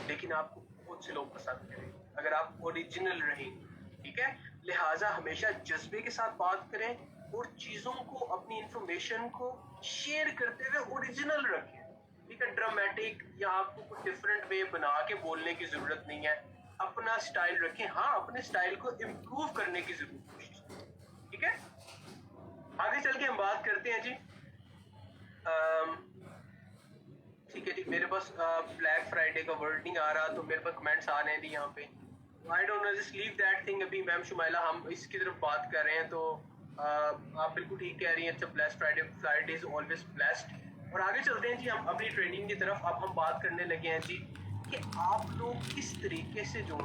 लेकिन आपको बहुत से लोग पसंद करेंगे अगर आप ओरिजिनल रहेंगे। ठीक है, लिहाजा हमेशा जज्बे के साथ बात करें और चीजों को, अपनी इंफॉर्मेशन को शेयर करते हुए ओरिजिनल रखें। ठीक है, ड्रामेटिक या आपको कुछ डिफरेंट वे बना के बोलने की जरूरत नहीं है। अपना स्टाइल रखें, हाँ अपने स्टाइल को इम्प्रूव करने की जरूरत। ठीक है, आगे चल के हम बात करते हैं जी। ठीक है जी, मेरे पास ब्लैक फ्राइडे का वर्डिंग आ रहा, तो मेरे पास कमेंट्स आ रहे हैं यहाँ पे। I don't know, just leave that thing. अभी मैम शुमाइला हम इसकी तरफ बात कर रहे हैं, तो आप बिल्कुल ठीक कह रही हैं। अच्छा, blessed Friday, Friday is always blessed. और आगे चलते हैं जी हम अपनी ट्रेनिंग की तरफ। अब हम बात करने लगे हैं जी कि आप लोग किस तरीके से जो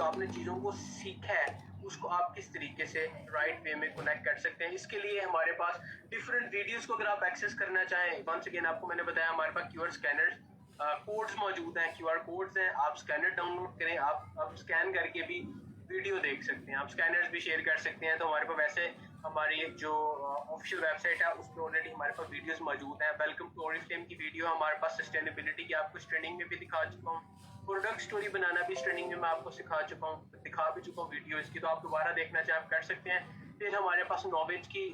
आपने चीज़ों को सीखा है उसको आप किस तरीके से राइट वे में कनेक्ट कर सकते हैं। इसके लिए हमारे पास डिफरेंट वीडियोस को अगर आप एक्सेस करना चाहें, वंस अगेन आपको मैंने बताया हमारे पास क्यूआर स्कैनर कोड्स मौजूद हैं, क्यूआर कोड्स हैं, आप स्कैनर डाउनलोड करें, आप स्कैन करके भी वीडियो देख सकते हैं, आप स्कैनर्स भी शेयर कर सकते हैं। तो हमारे पास वैसे हमारी जो ऑफिशियल वेबसाइट है उस पर ऑलरेडी हमारे पास वीडियोस मौजूद हैं। वेलकम टू Oriflame की वीडियो हमारे पास सस्टेनेबिलिटी की आपको इस ट्रेनिंग में भी दिखा चुका हूँ। प्रोडक्ट स्टोरी बनाना भी इस ट्रेनिंग में मैं आपको दिखा भी चुका हूँ वीडियो इसकी, तो आप दोबारा देखना चाहें आप कर सकते हैं। फिर हमारे पास नॉवेज की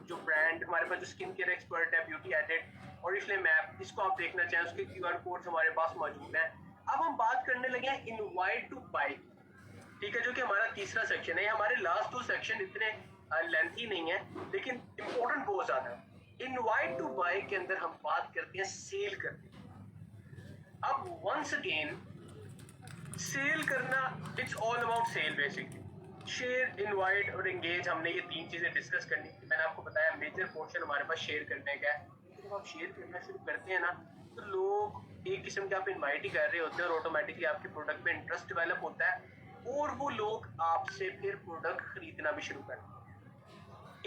जो ब्रांड, हमारे पास जो स्किन केयर एक्सपर्ट है ब्यूटी एडिट, Oriflame ऐप, इसको आप देखना चाहें, उसके क्यूआर कोड्स हमारे पास मौजूद हैं। अब हम बात करने लगे हैं इनवाइट टू बाय। ठीक है, जो कि हमारा तीसरा सेक्शन है। हमारे लास्ट 2 सेक्शन इतने लेंथी नहीं है, लेकिन इम्पोर्टेंट बहुत ज्यादा है। इनवाइट टू बाय के अंदर हम बात करते हैं सेल करने की। अब वंस अगेन सेल करना, it's all about sell basically. Share, invite और एंगेज, हमने ये तीन चीजें डिस्कस करनी थी। मैंने आपको बताया मेजर पोर्शन हमारे पास शेयर करने का है। जब आप शेयर करना शुरू करते हैं ना, तो लोग एक किस्म के आप इनवाइट ही कर रहे होते हैं और ऑटोमेटिकली आपके प्रोडक्ट पे इंटरेस्ट डेवलप होता है और वो लोग आपसे फिर प्रोडक्ट खरीदना भी शुरू करते हैं।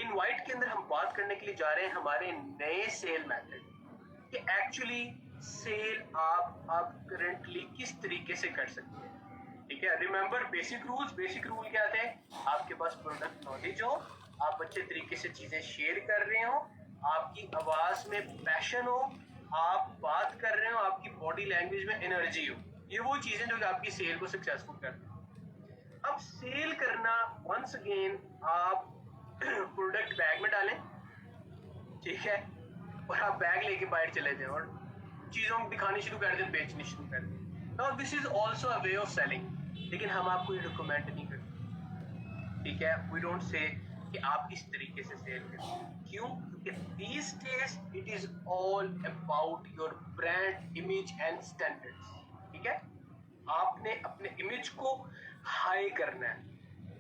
इनवाइट के अंदर हम बात करने के लिए जा रहे हैं हमारे नए सेल मेथड कि एक्चुअली सेल आप करंटली किस तरीके से कर सकते हैं। ठीक है, remember basic rules. Basic rule क्या थे? आपके पास प्रोडक्ट नॉलेज हो, आप अच्छे तरीके से चीजें शेयर कर रहे हो, आपकी आवाज में पैशन हो, आप बात कर रहे हो, आपकी बॉडी लैंग्वेज में एनर्जी हो। ये वो चीजें जो आपकी सेल को सक्सेसफुल करती हैं। अब सेल करना, वंस अगेन आप प्रोडक्ट बैग में डालें, ठीक है, और आप बैग लेके बाहर चले जाएं और चीजों को दिखानी शुरू कर दें, बेचनी शुरू कर दें। Now this is also a way of selling, लेकिन हम आपको ये रिकमेंड नहीं करते। ठीक है, वी डोंट से कि आप इस तरीके से सेल करें। क्यों? क्योंकि these days it is all about your brand image and standards। ठीक है, आपने अपने इमेज को हाई करना है।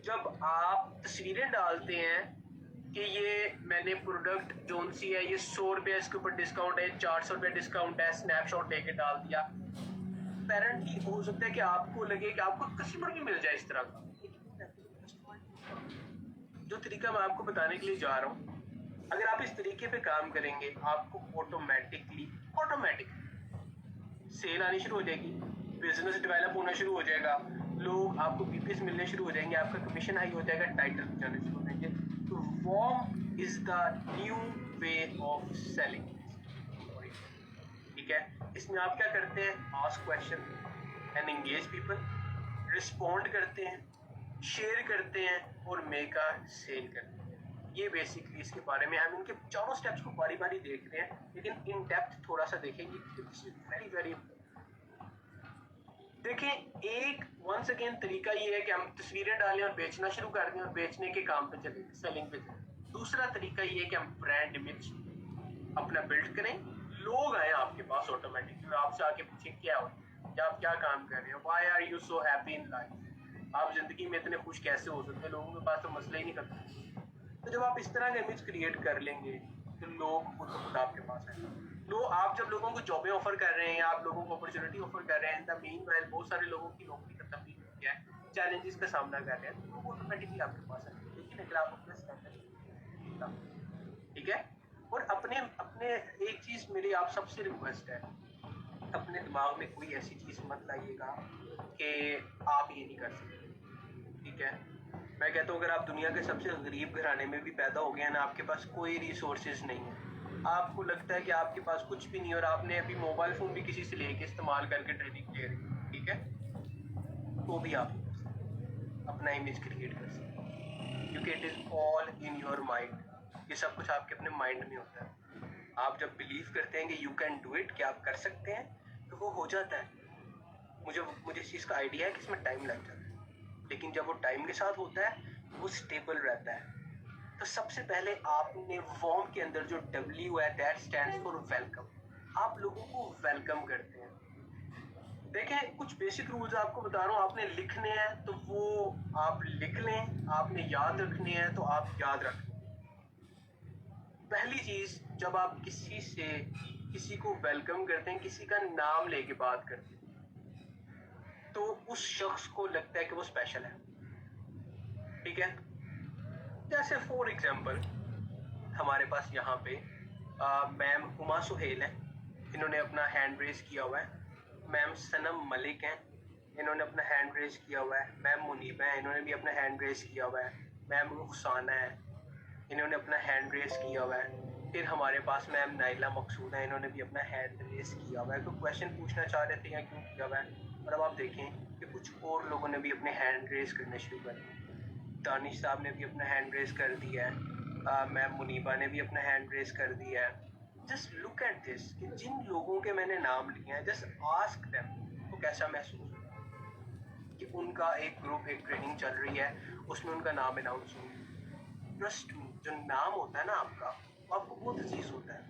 जब आप तस्वीरें डालते हैं कि ये मैंने प्रोडक्ट जोन सी है, ये 100 रुपये इसके ऊपर डिस्काउंट है, 400 रुपये डिस्काउंट है, स्नैपशॉट लेके डाल दिया, अपेरेंटली हो सकता है कि आपको लगे कि आपको कस्टमर भी मिल जाए इस तरह का। जो तरीका मैं आपको बताने के लिए जा रहा हूँ, अगर आप इस तरीके पे काम करेंगे, आपको ऑटोमेटिकली सेल आनी शुरू हो जाएगी, बिजनेस डेवलप होना शुरू हो जाएगा, लोग आपको पीपीएस मिलने शुरू हो जाएंगे, आपका कमीशन हाई हो जाएगा, टाइटल जाने शुरू हो जाएंगे। तो warm is the new way of selling. ठीक है, इसमें आप क्या करते हैं? Ask question and engage people, respond करते हैं, शेयर करते हैं और मेक अ सेल करते हैं। ये बेसिकली इसके बारे में हम इनके चारों स्टेप्स को बारी बारी देख रहे हैं, लेकिन इन डेप्थ थोड़ा सा देखेंगे। दिस इज वेरी वेरी देखें, एक वंस अगेन तरीका ये है कि हम तस्वीरें डालें और बेचना शुरू कर दें और बेचने के काम पे चले, सेलिंग पे चले। दूसरा तरीका ये है कि हम ब्रांड इमेज अपना बिल्ड करें, लोग आए आपके पास ऑटोमेटिकली और आपसे आके पूछें क्या हो या आप क्या काम कर रहे हो, why are you so happy in life, आप जिंदगी में इतने खुश कैसे हो सकते हैं, लोगों के पास तो मसला ही नहीं करते। तो जब आप इस तरह का इमेज क्रिएट कर लेंगे तो लोग खुद आपके पास आएंगे। आप जब लोगों को जॉबें ऑफर कर रहे हैं या आप लोगों को अपॉर्चुनिटी ऑफर कर रहे हैं, द मीनवाइल बहुत सारे लोगों की नौकरी खत्म भी हो गया है, चैलेंजेस का सामना कर रहे हैं, तो लोग ऑटोमेटिकली आपके पास आएंगे। लेकिन अगर आप अपना स्टैंडर्ड, ठीक है, और अपने अपने एक चीज मेरी आप सबसे रिक्वेस्ट है, अपने दिमाग में कोई ऐसी चीज मत लाइएगा कि आप ये नहीं कर सकते। ठीक है, मैं कहता हूँ अगर आप दुनिया के सबसे गरीब घराने में भी पैदा हो गए हैं ना, आपके पास कोई रिसोर्सेज नहीं है, आपको लगता है कि आपके पास कुछ भी नहीं और आपने अभी मोबाइल फोन भी किसी से लेके इस्तेमाल करके ट्रेनिंग ले रही है, ठीक है, तो भी आप अपना इमेज क्रिएट कर सकते हैं, क्योंकि it is all in your mind. ये सब कुछ आपके अपने माइंड में होता है। आप जब बिलीव करते हैं कि यू कैन डू इट, कि आप कर सकते हैं, तो वो हो जाता है। मुझे इस चीज़ का आइडिया है कि इसमें टाइम लग जाता है, लेकिन जब वो टाइम के साथ होता है वो स्टेबल रहता है। तो सबसे पहले आपने वार्म के अंदर जो W है, दैट स्टैंड्स फॉर वेलकम। आप लोगों को वेलकम करते हैं। देखें, कुछ बेसिक रूल्स आपको बता रहा हूँ, आपने लिखने हैं तो वो आप लिख लें, आपने याद रखने हैं तो आप याद रख लें। पहली चीज, जब आप किसी को वेलकम करते हैं, किसी का नाम लेके बात करते हैं, तो उस शख्स को लगता है कि वो स्पेशल है। ठीक है, जैसे फॉर एग्जाम्पल हमारे पास यहाँ पे मैम हुमा सुहेल हैं, इन्होंने अपना हैंड रेज किया हुआ है। मैम सनम मलिक हैं, इन्होंने अपना हैंड रेज किया हुआ है। मैम मुनीबा हैं, इन्होंने भी अपना हैंड रेज किया हुआ है। मैम रुखसाना है, इन्होंने अपना हैंड रेज किया हुआ है। फिर हमारे पास मैम नाइला मकसूद है, इन्होंने भी अपना हैंड रेज किया हुआ है। तो क्वेश्चन पूछना चाह रहे थे या क्यों किया हुआ है, और अब आप देखें कि कुछ और लोगों ने भी अपने हैंड रेज करने शुरू कर दिए। दानिश साहब ने भी अपना हैंड रेज कर दिया है, मैम मुनीबा ने भी अपना हैंड रेज कर दिया है। जस्ट लुक एट दिस, कि जिन लोगों के मैंने नाम लिए हैं, जस्ट आस्क देम तो कैसा महसूस होगा कि उनका एक ग्रुप, एक ट्रेनिंग चल रही है, उसमें उनका नाम अनाउंस हो। ट्रस्ट मी, जो नाम होता है ना आपका, आपको बहुत अजीज होता है।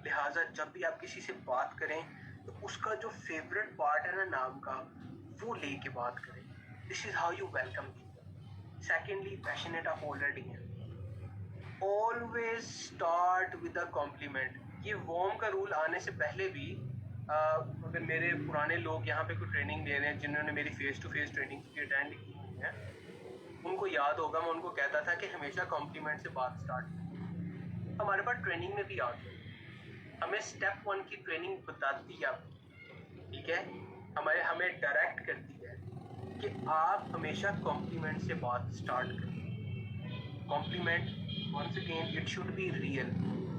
लिहाजा जब भी आप किसी से बात करें तो उसका जो फेवरेट पार्ट है ना नाम का, वो लेके बात करें। This is how you welcome people. Secondly, passionate आप ऑलरेडी हैं, always start with a compliment. ये वॉर्म का रूल आने से पहले भी अगर मेरे पुराने लोग यहाँ पे कोई ट्रेनिंग ले रहे हैं जिन्होंने मेरी फेस टू फेस ट्रेनिंग की अटेंड की हुई है, उनको याद होगा मैं उनको कहता था कि हमेशा कॉम्प्लीमेंट से बात स्टार्ट करें। हमारे पास ट्रेनिंग में भी आते हैं, हमें स्टेप 1 की ट्रेनिंग बताती है, ठीक है, हमें डायरेक्ट करती है कि आप हमेशा कॉम्प्लीमेंट से बात स्टार्ट करें। Compliment once again it should be real,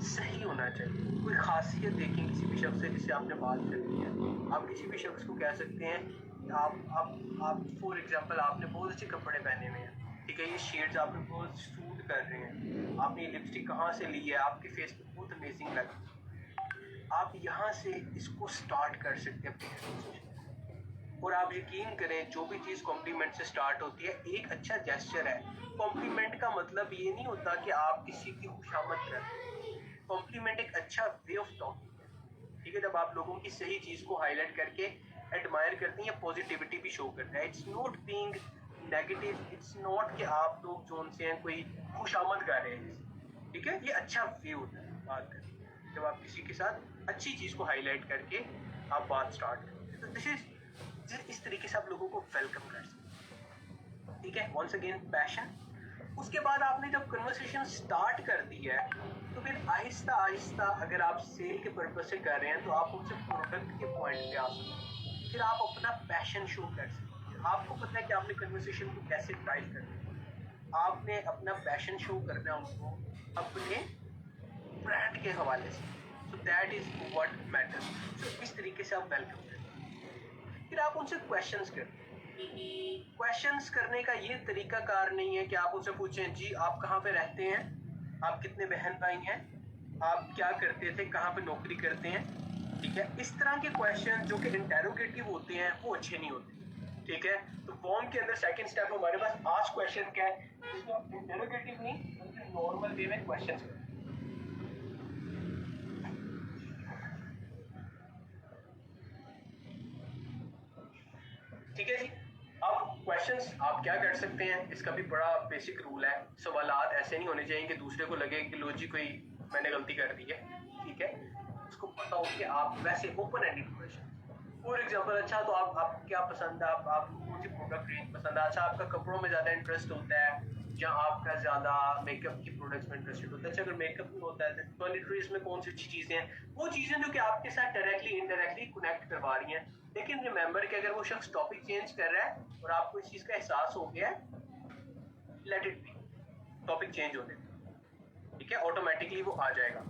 सही होना चाहिए। कोई खासियत देखें किसी भी शख्स से जिससे आपने बात करनी है, आप किसी भी शख्स को कह सकते हैं कि आप फॉर एग्जांपल आपने बहुत अच्छे कपड़े पहने हुए हैं, ठीक है, ये शेड्स आप पे बहुत सूट कर रहे हैं, आपने ये लिपस्टिक कहाँ से ली है, आपके फेस पे बहुत अमेजिंग लग रही है। आप यहाँ से इसको स्टार्ट कर सकते हैं अपनी कन्वर्सेशन। और आप यकीन करें जो भी चीज़ कॉम्प्लीमेंट से स्टार्ट होती है एक अच्छा जेस्चर है। कॉम्प्लीमेंट का मतलब ये नहीं होता कि आप किसी की खुशामद करें। कॉम्प्लीमेंट एक अच्छा वे ऑफ टॉकिंग है, ठीक है। जब आप लोगों की सही चीज़ को हाईलाइट करके एडमायर करते हैं या पॉजिटिविटी भी शो करता है, it's not being negative, it's not कि आप लोग जो उनसे हैं कोई खुशामद कर रहे हैं, ठीक है। ये अच्छा वे होता है बात करने, जब आप किसी के साथ अच्छी चीज़ को हाईलाइट करके आप बात स्टार्ट करते हैं। तो दिस इज इस तरीके से आप लोगों को वेलकम कर सकते हैं, ठीक है। Once again passion. उसके बाद आपने जब कन्वर्सेशन स्टार्ट कर दी है तो फिर आहिस्ता आहिस्ता अगर आप सेल के पर्पज से कर रहे हैं तो आप उनसे प्रोडक्ट के पॉइंट पे आ सकते हैं, फिर आप अपना पैशन शो कर सकते हैं। आपको पता है कि आपने कन्वर्सेशन को कैसे ड्राइव करना है, आपने अपना पैशन शो करना है उनको अपने ब्रांड के हवाले से। So that is what matters. So इस तरीके से आप वेलकम करते हैं। फिर आप उनसे क्वेश्चंस करते हैं। क्वेश्चंस करने का ये तरीका कार नहीं है कि आप उनसे पूछें जी आप कहाँ पे रहते हैं, आप कितने बहन भाई हैं, आप क्या करते थे, कहाँ पे नौकरी करते हैं, ठीक है। इस तरह के क्वेश्चन जो कि इंटेरोगेटिव होते हैं वो अच्छे नहीं होते, ठीक है। तो फॉर्म के अंदर सेकंड स्टेप हमारे पास आस्क क्वेश्चन क्या है, जिसमें आप इंटेरोगेटिव नहीं बल्कि नॉर्मल वे में क्वेश्चंस करते हैं, ठीक है जी। अब क्वेश्चंस आप क्या कर सकते हैं, इसका भी बड़ा बेसिक रूल है। सवालात ऐसे नहीं होने चाहिए कि दूसरे को लगे कि लो जी कोई मैंने गलती कर दी है, ठीक है। उसको पता हो कि आप वैसे open ended question, for example, अच्छा तो आप क्या पसंद है, आप कौन सी प्रोडक्ट रेंज पसंद है, अच्छा आपका कपड़ों में ज़्यादा इंटरेस्ट होता है या आपका ज़्यादा मेकअप की प्रोडक्ट्स में इंटरेस्टेड होता है, अच्छा अगर मेकअप में होता है तो टॉयलेटरीज में कौन सी अच्छी चीज़ें हैं, वो चीज़ें जो कि आपके साथ डायरेक्टली इनडायरेक्टली कनेक्ट करवा रही हैं। लेकिन रिमेंबर कि अगर वो शख्स टॉपिक चेंज कर रहा है और आपको इस चीज़ का एहसास हो गया है, let it be, topic change होने दो, ठीक है। ऑटोमेटिकली वो आ जाएगा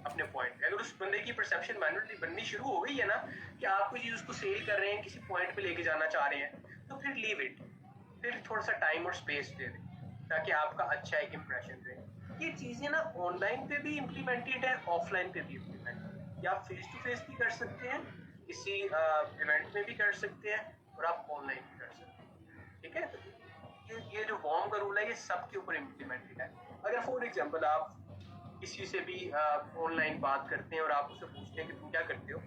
अपने पॉइंट पे। अगर उस बंदे की परसेप्शन मैनुअली बननी शुरू हो गई है ना कि आप कोई चीज़ उसको सेल कर रहे हैं, किसी पॉइंट पे लेके जाना चाह रहे हैं, तो फिर लीव इट, फिर थोड़ा सा टाइम और स्पेस दे दें ताकि आपका अच्छा एक इम्प्रेशन रहे। ये चीज़ें ना ऑनलाइन पे भी इम्प्लीमेंटेड है, ऑफलाइन पे भी इम्प्लीमेंटेड, या आप फेस टू फेस भी कर सकते हैं, किसी इवेंट में भी कर सकते हैं और आप ऑनलाइन भी कर सकते हैं, ठीक है। तो ये जो वॉर्म का रूल है ये सबके ऊपर इम्प्लीमेंटेड है। अगर फॉर एग्जांपल आप किसी से भी ऑनलाइन बात करते हैं और आप उससे पूछते हैं कि तुम क्या करते हो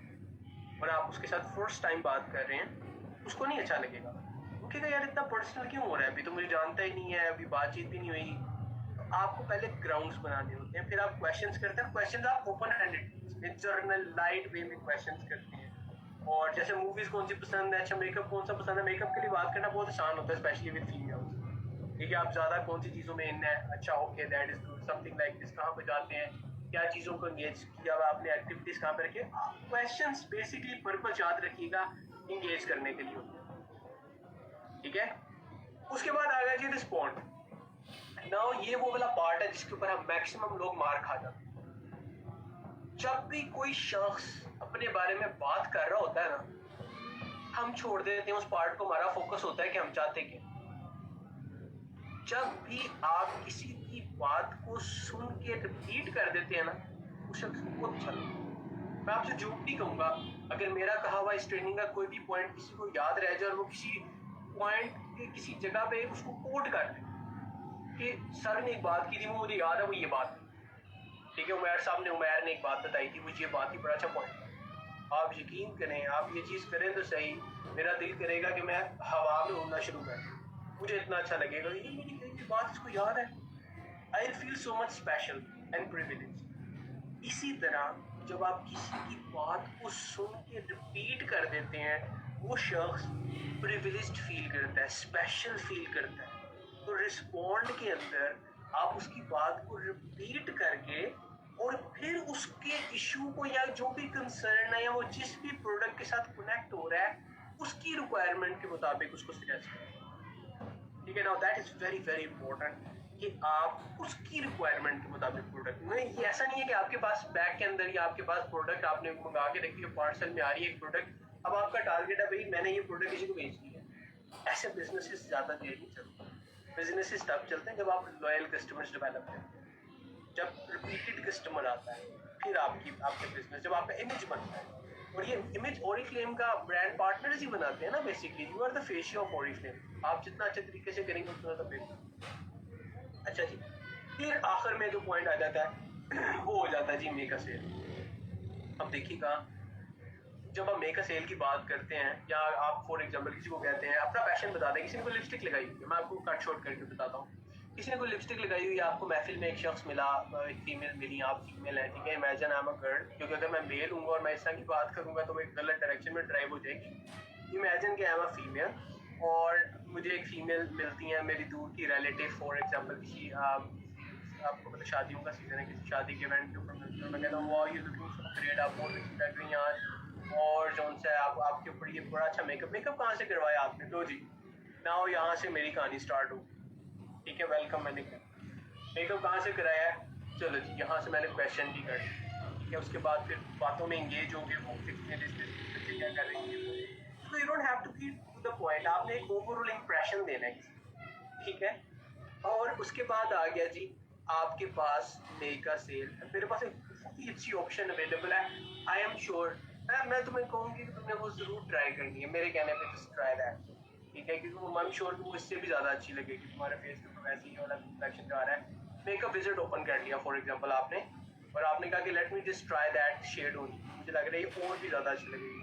और आप उसके साथ फर्स्ट टाइम बात कर रहे हैं, उसको नहीं अच्छा लगेगा, वो कहेगा यार इतना पर्सनल क्यों हो रहा है, अभी तो मुझे जानता ही नहीं है, अभी बातचीत भी नहीं हुई। तो आपको पहले ग्राउंड्स बनाने होते हैं, फिर आप क्वेश्चंस करते हैं। क्वेश्चंस आप ओपन एंडेड जर्नल लाइट वे में क्वेश्चंस करते हैं। और जैसे मूवीज कौन सी पसंद है, अच्छा मेकअप कौन सा पसंद है, मेकअप के लिए बात करना बहुत आसान होता है स्पेशली विद फीमेल्स, ठीक है। आप ज्यादा कौन सी चीजों में इन है, अच्छा okay that is good, something like this, कहाँ पे जाते हैं, क्या चीजों को एंगेज किया हुआ आपने, एक्टिविटीज कहाँ पे रखी। क्वेश्चंस बेसिकली पर्पस याद रखिएगा एंगेज करने के लिए होते हैं, ठीक है। उसके बाद आ गया जी रिस्पॉन्ड। नाउ ये वो वाला पार्ट है जिसके ऊपर हम मैक्सिमम लोग मार खा जाते हैं। जब भी कोई शख्स अपने बारे में बात कर रहा होता है ना, हम छोड़ देते हैं उस पार्ट को, हमारा फोकस होता है कि हम चाहते क्या। जब भी आप किसी की बात को सुन के रिपीट कर देते हैं ना, उस शख्स को बहुत अच्छा लगता है। मैं आपसे झूठ नहीं कहूंगा, अगर मेरा कहा हुआ इस ट्रेनिंग का कोई भी पॉइंट किसी को याद रह जाए और वो किसी पॉइंट के किसी जगह पे उसको कोट कर दे कि सर ने एक बात की थी वो मुझे याद है, वो ये बात ठीक है, उमैर साहब ने, उमैर ने एक बात बताई थी, मुझे ये बात ही बड़ा अच्छा पॉइंट, आप यकीन करें, आप ये चीज़ करें तो सही, मेरा दिल करेगा कि मैं हवा में उड़ना शुरू कर दूँ, मुझे इतना अच्छा लगेगा, ये मेरी कहीं की बात इसको याद है, I feel so much special and privilege. इसी तरह जब आप किसी की बात को सुन के रिपीट कर देते हैं, वो शख्स प्रिविलेज्ड फील करता है, स्पेशल फील करता है। तो रिस्पॉन्ड के अंदर आप उसकी बात को रिपीट करके और फिर उसके इशू को या जो भी कंसर्न है या वो जिस भी प्रोडक्ट के साथ कनेक्ट हो रहा है उसकी रिक्वायरमेंट के मुताबिक उसको सजेस्ट करें। ठीक है, now that is very very important कि आप उसकी रिक्वायरमेंट के मुताबिक प्रोडक्ट में, ये ऐसा नहीं है कि आपके पास बैग के अंदर या आपके पास प्रोडक्ट आपने मंगा के रखी है, पार्सल में आ रही है एक प्रोडक्ट, अब आपका टारगेट है भाई मैंने ये प्रोडक्ट किसी को बेचनी है। ऐसे बिजनेसेस ज़्यादा देर नहीं चलते। बिजनेसेस तब चलते हैं जब आप लॉयल कस्टमर्स डेवलप करते हैं, जब रिपीटेड कस्टमर आता है, फिर आपके बिजनेस, जब आपका इमेज बनता है। और ये इमेज ओरिफ्लेम का ब्रांड पार्टनर्स ही बनाते हैं ना basically, you are the face of Oriflame. आप जितना अच्छे तरीके से करेंगे उतना तो बेहतर। अच्छा जी, फिर आखिर में जो पॉइंट आ जाता है वो हो जाता है जी मेक अ सेल। अब देखिएगा, जब हम मेक अ सेल की बात करते हैं या आप फॉर एग्जांपल किसी को कहते हैं अपना पैशन बता दें, किसी ने कोई लिपस्टिक लगाई हुई है, मैं आपको कट शॉर्ट करके बताता हूँ, किसी ने कोई लिपस्टिक लगाई हुई है, आपको महफिल में एक शख्स मिला, एक फीमेल मिली, आप फीमेल है, ठीक है, imagine I am a girl, क्योंकि अगर मैं मेल हूँ और मैं इस तरह की बात करूँगा तो मैं गलत डायरेक्शन में ड्राइव हो जाएगी। इमेजिन कि आई एम अ फीमेल और मुझे एक फीमेल मिलती है, मेरी दूर की रिलेटिव, फॉर एग्जाम्पल किसी आपको मतलब शादियों का सीजन है, किसी शादी के इवेंट के ऊपर मिलती है, मैं कहता हूँ वाह यू लुकिंग सो ग्रेट, आप बहुत अच्छी लग रही हैं आज, और जौन सा आपके ऊपर ये बड़ा अच्छा मेकअप कहाँ से करवाया आपने, लो जी नाउ यहाँ से मेरी कहानी स्टार्ट हो। ठीक है, वेलकम, मैंने मेकअप कहाँ से कराया है, चलो जी यहाँ से मैंने क्वेश्चन भी कर, ठीक है, उसके बाद फिर बातों में इंगेज हो गए, वो क्या कर रही है, तो you don't have to be to the point, आपने एक ओवरऑल इंप्रेशन देना है, ठीक है। और उसके बाद आ गया जी आपके पास मेक अ सेल, मेरे पास एक बहुत ही अच्छी ऑप्शन अवेलेबल है, आई एम श्योर मैं तुम्हें कहूँगी कि तुमने वो जरूर ट्राई करनी है, मेरे कहने पे जस्ट ट्राई दैट, ठीक है, क्योंकि आई एम श्योर वो इससे भी ज़्यादा अच्छी लगेगी, तुम्हारे फेस पे तो वैसे ही वाला रिफ्लेक्शन जा रहा है। मेक अ विजिट ओपन कर लिया फॉर एग्जांपल आपने, और आपने कहा कि let me just try that shade only, मुझे लग रहा है ये और भी ज़्यादा अच्छी लगेगी,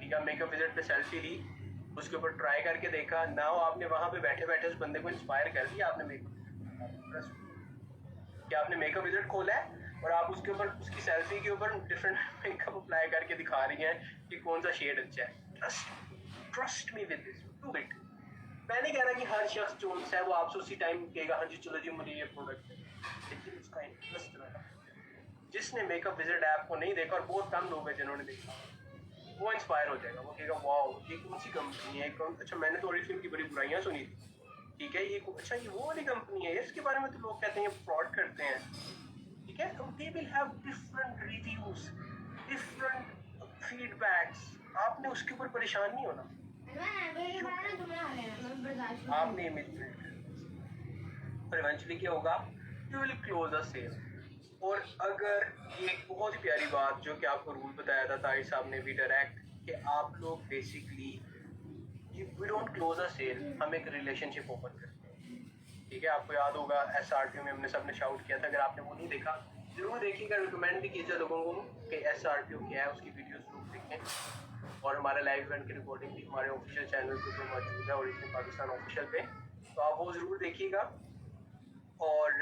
ठीक है। मेक अ विजिट पे सेल्फी ली, उसके ऊपर ट्राई करके देखा, नाउ आपने वहाँ पे बैठे बैठे उस बंदे को इंस्पायर कर दिया, आपने मेकअप विजिट खोला है और आप उसके ऊपर उसकी सेल्फी के ऊपर डिफरेंट मेकअप अप्लाई करके दिखा रही हैं कि कौन सा शेड अच्छा है। Trust me with this, do it. मैं नहीं कह रहा कि हर शख्स जो है वो आपसे उसी टाइम कहेगा हाँ जी चलो जी मुझे ये प्रोडक्ट है, लेकिन उसका इंटरेस्ट रहा। जिसने मेकअप विजिट ऐप को नहीं देखा, और बहुत कम लोग हैं जिन्होंने देखा, वो इंस्पायर हो जाएगा, वो कहेगा वाओ ये कौन सी कंपनी है, अच्छा मैंने तो ओरिफ्लेम की बड़ी बुराइयां सुनी थी, ठीक है, ये अच्छा ये वो वाली कंपनी है, इसके बारे में तो लोग कहते हैं फ्रॉड करते हैं, ठीक है। तो they will have different reviews, different feedbacks, आपने उसके ऊपर परेशान नहीं होना, आपने इमेज बिल्ड करना, और इवेंचुअली क्या होगा, you will close a sale. और अगर ये एक बहुत ही प्यारी बात जो कि आपको रूल बताया था तारिक साहब ने भी डायरेक्ट, कि आप लोग basically we don't close a sale, हम एक रिलेशनशिप ओपन करते हैं, ठीक है। आपको याद होगा SRTO में हमने सबने शाउट किया था, अगर आपने वो नहीं देखा जरूर देखिएगा, रिकमेंड भी कीजिए लोगों को कि SRTO क्या है, उसकी वीडियोस जरूर देखें, और हमारे लाइव इवेंट की रिकॉर्डिंग भी हमारे ऑफिशियल चैनल पे तो मौजूद है, ओरिफ्लेम पाकिस्तान ऑफिशियल पे, तो आप वो ज़रूर देखिएगा। और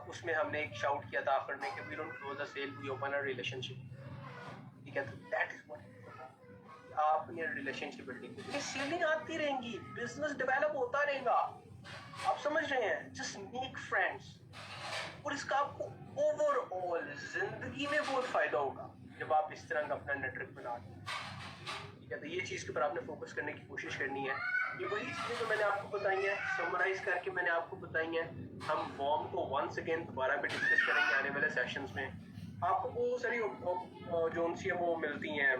उसमें हमने एक शाउट किया था आखिर में कि we don't close a sale, we open a relationship, ठीक है। तो दैट इज व्हाट आपने रिलेशनशिप बिल्डिंग की, सेलिंग आती रहेंगी, बिजनेस डेवलप होता रहेगा, आप समझ रहे हैं, जस्ट मेक फ्रेंड्स, और इसका आपको ओवरऑल जिंदगी में बहुत फायदा होगा जब आप इस तरह का अपना नेटवर्क बना लें, ठीक है। तो ये चीज़ के ऊपर आपने फोकस करने की कोशिश करनी है, ये वही चीज़ें जो मैंने आपको बताई हैं, समराइज करके मैंने आपको बताई हैं, हम फॉर्म को वंस अगेन दोबारा पे डिस्कस करेंगे आने वाले सेशंस में, आपको बहुत सारी जो सी वो मिलती हैं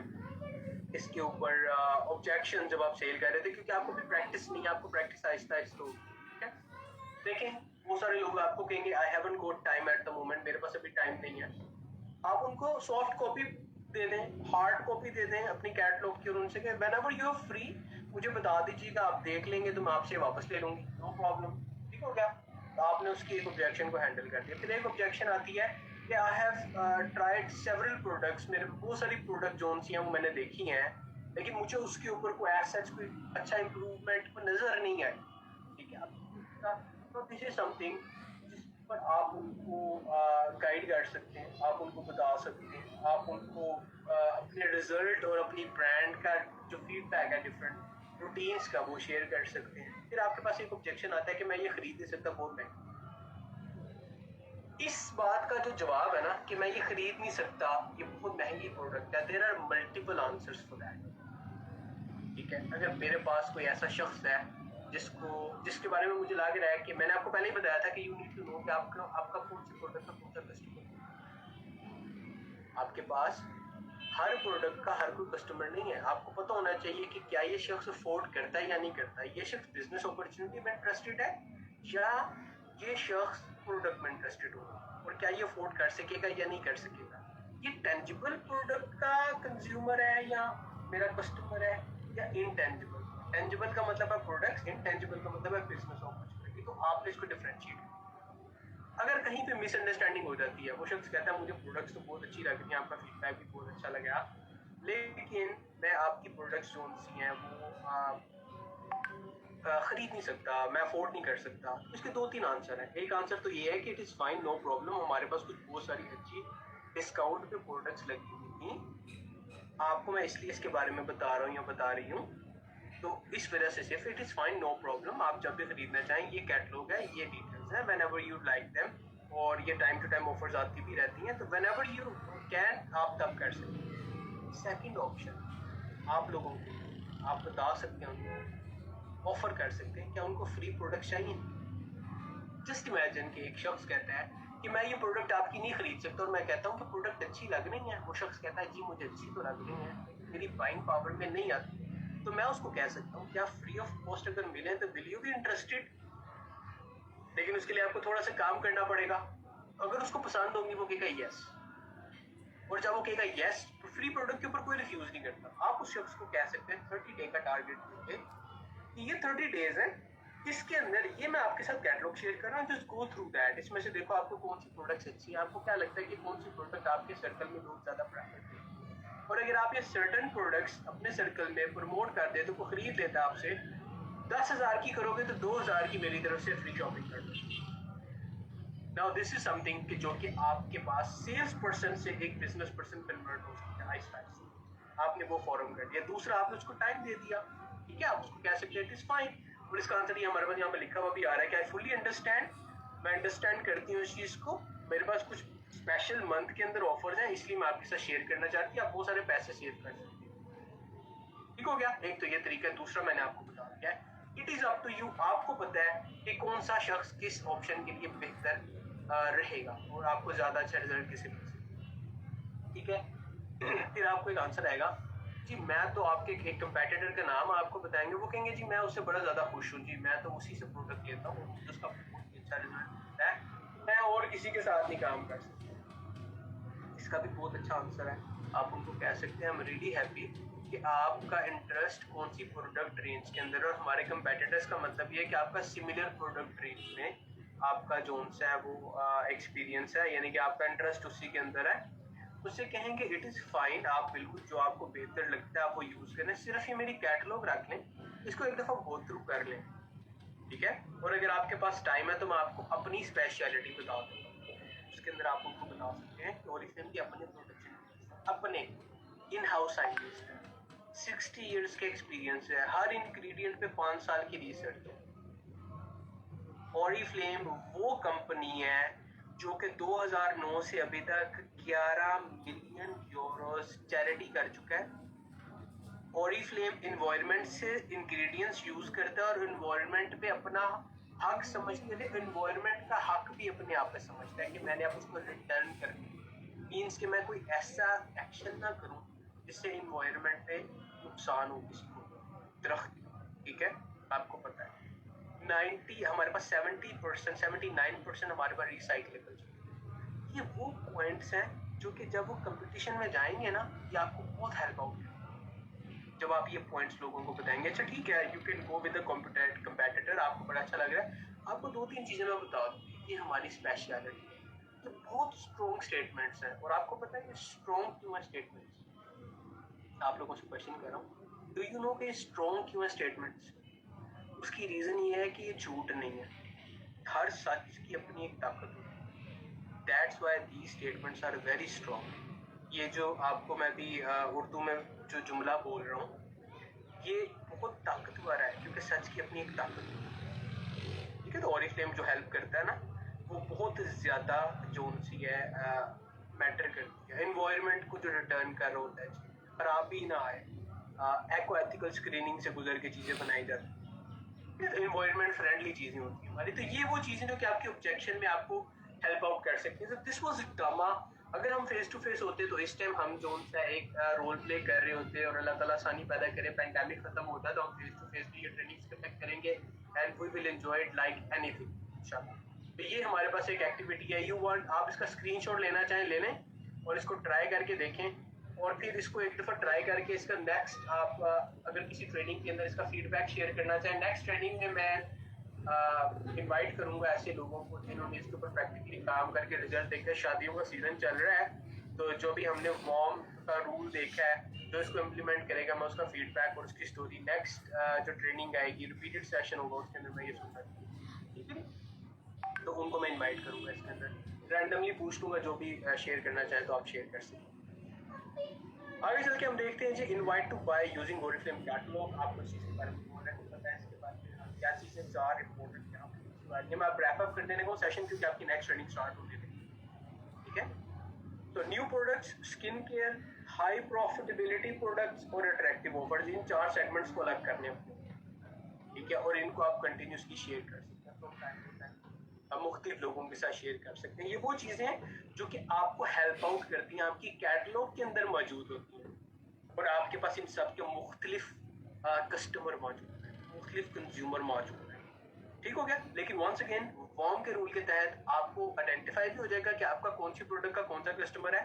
इसके ऊपर ऑब्जेक्शन जब आप सेल कर रहे थे, क्योंकि आपको भी प्रैक्टिस नहीं है, आपको प्रैक्टिस आहिस्ता आहिस्ता होगी, ठीक है। लेकिन वो सारे लोग आपको कहेंगे I haven't got time at the moment, मेरे पास अभी टाइम नहीं है, आप उनको सॉफ्ट कॉपी दे दें, हार्ड कॉपी दे दें अपनी कैटलॉग की, और उनसे कहें व्हेनेवर यू आर फ्री मुझे बता दीजिएगा, आप देख लेंगे तो मैं आपसे वापस ले लूँगी, नो प्रॉब्लम, ठीक हो गया। तो आपने उसकी एक ऑब्जेक्शन को हैंडल कर दिया। फिर एक ऑब्जेक्शन आती है कि I have tried several products, मेरे बहुत सारी प्रोडक्ट जोन सी हैं वो मैंने देखी हैं, लेकिन मुझे उसके ऊपर कोई सच कोई अच्छा इम्प्रूवमेंट नज़र नहीं आई। ठीक है, तो दिस इज समथिंग जिस पर आप उनको गाइड कर सकते हैं, आप उनको बता सकते हैं, आप उनको अपने रिजल्ट और अपनी ब्रांड का जो फीडबैक है डिफरेंट रूटीन्स का वो शेयर कर सकते हैं। फिर आपके पास एक ऑब्जेक्शन आता है कि मैं ये खरीद नहीं सकता, बहुत महंगा। इस बात का जो जवाब है ना कि मैं ये खरीद नहीं सकता, ये बहुत महंगी प्रोडक्ट है, there are multiple answers for that. ठीक है, अगर मेरे पास कोई ऐसा शख्स है जिसके बारे में मुझे लग रहा है कि मैंने आपको पहले ही बताया था कि यू नीड टू नो कि आपका कौन सी प्रोडक्ट का कौन सा कस्टमर है। आपके पास हर प्रोडक्ट का हर कोई कस्टमर नहीं है। आपको पता होना चाहिए कि क्या ये शख्स अफोर्ड करता है या नहीं करता है, ये शख्स बिजनेस अपॉर्चुनिटी में इंटरेस्टेड है या ये शख्स प्रोडक्ट में इंटरेस्टेड होगा, और क्या ये अफोर्ड कर सकेगा या नहीं कर सकेगा। ये टेंजिबल प्रोडक्ट का कंज्यूमर है या मेरा कस्टमर है, या इनटेंजिबल। टेंजिबल का मतलब है प्रोडक्ट्स, इनटेंजिबल का मतलब है बिजनेस अपॉर्चुनिटी। तो आपने इसको डिफरेंशिएट, अगर कहीं पे मिसअंडरस्टैंडिंग हो जाती है, वो शख्स कहता है मुझे प्रोडक्ट्स तो बहुत अच्छी लग रही है, आपका फीडबैक भी बहुत अच्छा लगा, लेकिन मैं आपकी प्रोडक्ट्स जो सी हैं वो खरीद नहीं सकता, मैं अफोर्ड नहीं कर सकता। इसके 2-3 आंसर हैं। एक आंसर तो ये है कि it is fine, no problem, हमारे पास कुछ बहुत सारी अच्छी डिस्काउंट पे प्रोडक्ट्स लगी हुई थी, आपको मैं इसलिए इसके बारे में बता रहा हूँ या बता रही हूँ, तो इस वजह से सिर्फ it is fine, no problem, आप जब भी खरीदना चाहें, ये कैटलॉग है, ये डिटेल्स हैं, when ever you like them, और ये टाइम टू टाइम ऑफर्स आती भी रहती हैं, तो वेन एवर यू कैन आप तब कर सकते हैं। सेकेंड ऑप्शन आप लोगों को, आप बता सकते हैं उनको, ऑफर कर सकते हैं, क्या उनको फ्री प्रोडक्ट चाहिए। जस्ट इमेजिन कि एक शख्स कहता है कि मैं ये प्रोडक्ट आपकी नहीं खरीद सकता, और मैं कहता हूँ कि प्रोडक्ट अच्छी लग रही है, वो शख्स कहता है जी मुझे अच्छी तो लग रही है, मेरी बाइंग पावर में नहीं आती, तो मैं उसको कह सकता हूँ क्या फ्री ऑफ कॉस्ट अगर मिले तो विल यू बी इंटरेस्टेड। लेकिन उसके लिए आपको थोड़ा सा काम करना पड़ेगा। अगर उसको पसंद होंगी वो कहेगा यस, और जब वो कहेगा यस तो फ्री प्रोडक्ट के ऊपर कोई रिफ्यूज नहीं करता। आप उस शख्स को कह सकते हैं 30 डे का टारगेट देंगे, ये 30 डेज है, इसके अंदर ये मैं आपके साथ कैटलॉग शेयर कर रहा हूँ, जस्ट गो थ्रू दैट, इसमें से देखो आपको कौन सी प्रोडक्ट्स अच्छी है, आपको क्या लगता है कि कौन सी प्रोडक्ट आपके सर्कल में लोग ज़्यादा प्रेफर करते हैं, और अगर आप ये सर्टन प्रोडक्ट्स अपने सर्कल में प्रमोट कर दे तो वो खरीद लेता है आपसे। 10,000 की करोगे तो 2,000 की मेरी तरफ से फ्री शॉपिंग कर दो। नाउ दिस इज समथिंग कि जो कि आपके पास सेल्स पर्सन से एक बिजनेस पर्सन कन्वर्ट हो सकता है। इस टाइप से आपने वो फॉर्म कर दिया। दूसरा, आपने उसको टाइम दे दिया, ठीक है, आप उसको कह सकते हैं इट इज फाइन, और इसका आंसर ये हमारे पास यहाँ पे लिखा हुआ भी आ रहा है कि आई फुली अंडरस्टैंड, मैं अंडरस्टैंड करती हूँ इस चीज़ को, मेरे पास कुछ स्पेशल मंथ के अंदर ऑफर्स हैं इसलिए मैं आपके साथ शेयर करना चाहती हूँ, आप बहुत सारे पैसे सेव कर सकते हैं। ठीक हो गया, एक तो ये तरीका है। दूसरा मैंने आपको बता दिया है, it is up to you, आपको पता है कि कौन सा शख्स किस ऑप्शन के लिए बेहतर रहेगा और आपको ज्यादा अच्छा रिजल्ट किसे मिल सकता है। ठीक है, फिर आपको एक आंसर आएगा जी मैं तो आपके एक कंपेटिटर का नाम आपको बताएंगे, वो कहेंगे जी मैं उससे बड़ा ज्यादा खुश हूँ जी, मैं तो उसी से प्रोडक्ट लेता हूँ, उसका बहुत ही अच्छा रिजल्ट मिलता है, मैं और किसी के साथ नहीं काम कर सकता। इसका भी बहुत अच्छा आंसर है। आप उनको कह सकते हैं आई एम रियली हैप्पी कि आपका इंटरेस्ट कौन सी प्रोडक्ट रेंज के अंदर, और हमारे कंपेटिटर्स का मतलब ये है कि आपका सिमिलर प्रोडक्ट रेंज में आपका जोन सा है वो एक्सपीरियंस है, यानी कि आपका इंटरेस्ट उसी के अंदर है। उससे कहेंगे इट इज़ फाइन, आप बिल्कुल जो आपको बेहतर लगता है आप वो यूज़ करें, सिर्फ ये मेरी कैटलॉग रख लें, इसको एक दफ़ा गो थ्रू कर लें, ठीक है। और अगर आपके पास टाइम है तो मैं आपको अपनी स्पेशलिटी बता दूँगा, उसके अंदर आप उनको बता सकते हैं कि ओरिफ्लेम की अपने प्रोडक्शन, अपने इन हाउस साइंटिस्ट है, 60 इयर्स के एक्सपीरियंस है, हर इंग्रेडिएंट पे 5 साल की रिसर्च है। ओरिफ्लेम वो कंपनी है जो कि 2009 से अभी तक 11 मिलियन यूरोस चैरिटी कर चुका है। ओरिफ्लेम इन्वायरमेंट से इंग्रेडिएंट्स यूज करता है और इन्वायरमेंट पे अपना हक समझते हैं, इन्वायरमेंट का हक भी अपने आप पे समझता है कि मैंने अब उसको रिटर्न करना, मीन्स कि मैं कोई ऐसा एक्शन ना करूं जिससे इन्वायरमेंट पे नुकसान हो किसी को, दरख्त, ठीक है। आपको पता है 90 हमारे पास 70%, 79% हमारे पास रिसाइक्लेबल। ये वो पॉइंट्स हैं जो कि जब वो कंपटीशन में जाएंगे ना, ये आपको बहुत हेल्प आउट है जब आप ये पॉइंट्स लोगों को बताएंगे। अच्छा ठीक है, you can go with the competitor, आपको बड़ा अच्छा लग रहा है, आपको 2-3 चीज़ें मैं बता दूँ, ये हमारी स्पेशलिटी है। ये बहुत स्ट्रॉन्ग स्टेटमेंट्स हैं। और आपको पता है ये स्ट्रॉन्ग क्यों है स्टेटमेंट्स? आप लोगों से क्वेश्चन कर रहा हूँ, डू यू नो कि स्ट्रॉन्ग क्यों है स्टेटमेंट्स? उसकी रीज़न ये है कि ये झूठ नहीं है, हर सच की अपनी एक ताकत होती है। That's why these statements are very strong. ये जो आपको मैं भी उर्दू में जो जुमला बोल रहा हूँ, ये बहुत ताकतवर है क्योंकि सच की अपनी एक ताकत होती है। ठीक है, तो ऑरिफ्लेम जो हेल्प करता है ना, वो बहुत ज़्यादा जो उनसी है मैटर करती है। एनवायरनमेंट को जो रिटर्न कर रहा होता है, खराब भी ना आए, एको एथिकल स्क्रीनिंग से गुजर के चीज़ें बनाई जाती है, तो एनवायरनमेंट फ्रेंडली चीज़ें होती हैं हमारी। तो ये वो चीज़ें जो कि आपके ऑब्जेक्शन में आपको हेल्प आउट कर सकती हैं। तो दिस वाज ड्रामा। अगर हम फेस टू फेस होते तो इस टाइम हम जो सा एक रोल प्ले कर रहे होते और अल्लाह ताला आसानी पैदा करे, पैंडेमिक खत्म होता तो हम फेस टू फेस भी ये ट्रेनिंग्स कंडक्ट करेंगे and we will enjoy it like anything इंशाल्लाह। तो ये हमारे पास एक एक्टिविटी है। यू वांट, आप इसका स्क्रीनशॉट लेना चाहें ले लें और इसको ट्राई करके देखें, और फिर इसको एक दफ़ा ट्राई करके इसका नेक्स्ट आप अगर किसी ट्रेनिंग के अंदर इसका फीडबैक शेयर करना चाहें, नेक्स्ट ट्रेनिंग में मैं इनवाइट करूंगा ऐसे लोगों को जिन्होंने इसके ऊपर प्रैक्टिकली काम करके रिजल्ट देखा। शादियों का सीजन चल रहा है, तो जो भी हमने वॉर्म का रूल देखा है, जो इसको इम्प्लीमेंट करेगा, मैं उसका फीडबैक और उसकी स्टोरी नेक्स्ट जो ट्रेनिंग आएगी, रिपीटेड सेशन होगा, उसके अंदर मैं ये सुनूंगा। ठीक है, तो उनको मैं इन्वाइट करूंगा, इसके अंदर रैंडमली पूछ लूँगा, जो भी शेयर करना चाहे तो आप शेयर कर सकते हैं। आगे चल के हम देखते हैं जी, invite to buy using Oriflame catalogue. आपको इस चीज़ के बारे में पता है, इसके बारे में क्या चीज़ें चार इंपॉर्टेंट यहाँ पे मैं आप रैप अप कर देने को सेशन, क्योंकि आपकी नेक्स्ट ट्रेनिंग स्टार्ट होने लगी। ठीक है, तो new products, skin care, high profitability products और अट्रैक्टिव ऑफर्स, इन चार सेगमेंट्स को अलग करने होते हैं। ठीक है, और इनको आप कंटिन्यूसली शेयर कर सकते हैं, तो टाइम टू टाइम हम मुख्तलिफ लोगों के साथ शेयर कर सकते हैं। ये वो चीज़ें हैं जो कि आपको हेल्प आउट करती हैं, आपकी कैटलॉग के अंदर मौजूद होती हैं, और आपके पास इन सब के मुख्तलिफ कस्टमर मौजूद हैं, मुख्तलिफ कंज्यूमर मौजूद हैं। ठीक हो गया। लेकिन वंस अगेन वॉर्म के रूल के तहत आपको आइडेंटिफाई भी हो जाएगा कि आपका कौन सी प्रोडक्ट का कौन सा कस्टमर है,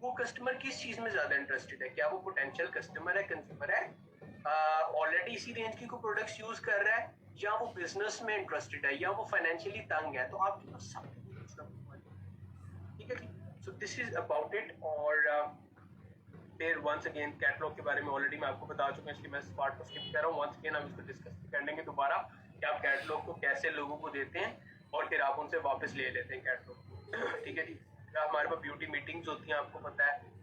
वो कस्टमर किस चीज़ में ज़्यादा इंटरेस्टेड है, क्या वो पोटेंशियल कस्टमर है, कंज्यूमर है, ऑलरेडी इसी रेंज की कोई प्रोडक्ट्स यूज़ कर रहा है, या वो बिजनेस में इंटरेस्टेड है, या वो फाइनेंशियली तंग है। तो आपके पास सब कुछ। ठीक है जी, so this is about it. और फिर वंस अगेन कैटलॉग के बारे में ऑलरेडी मैं आपको बता चुका हूँ, इसलिए मैं इस पार्ट को स्किप कर रहा हूँ। वंस अगेन हम इसको डिस्कस कर लेंगे दोबारा कि आप कैटलॉग को कैसे लोगों को देते हैं और फिर आप उनसे वापस ले लेते हैं कैटलॉग को। ठीक है जी, हमारे पास ब्यूटी मीटिंग्स होती हैं, आपको पता है,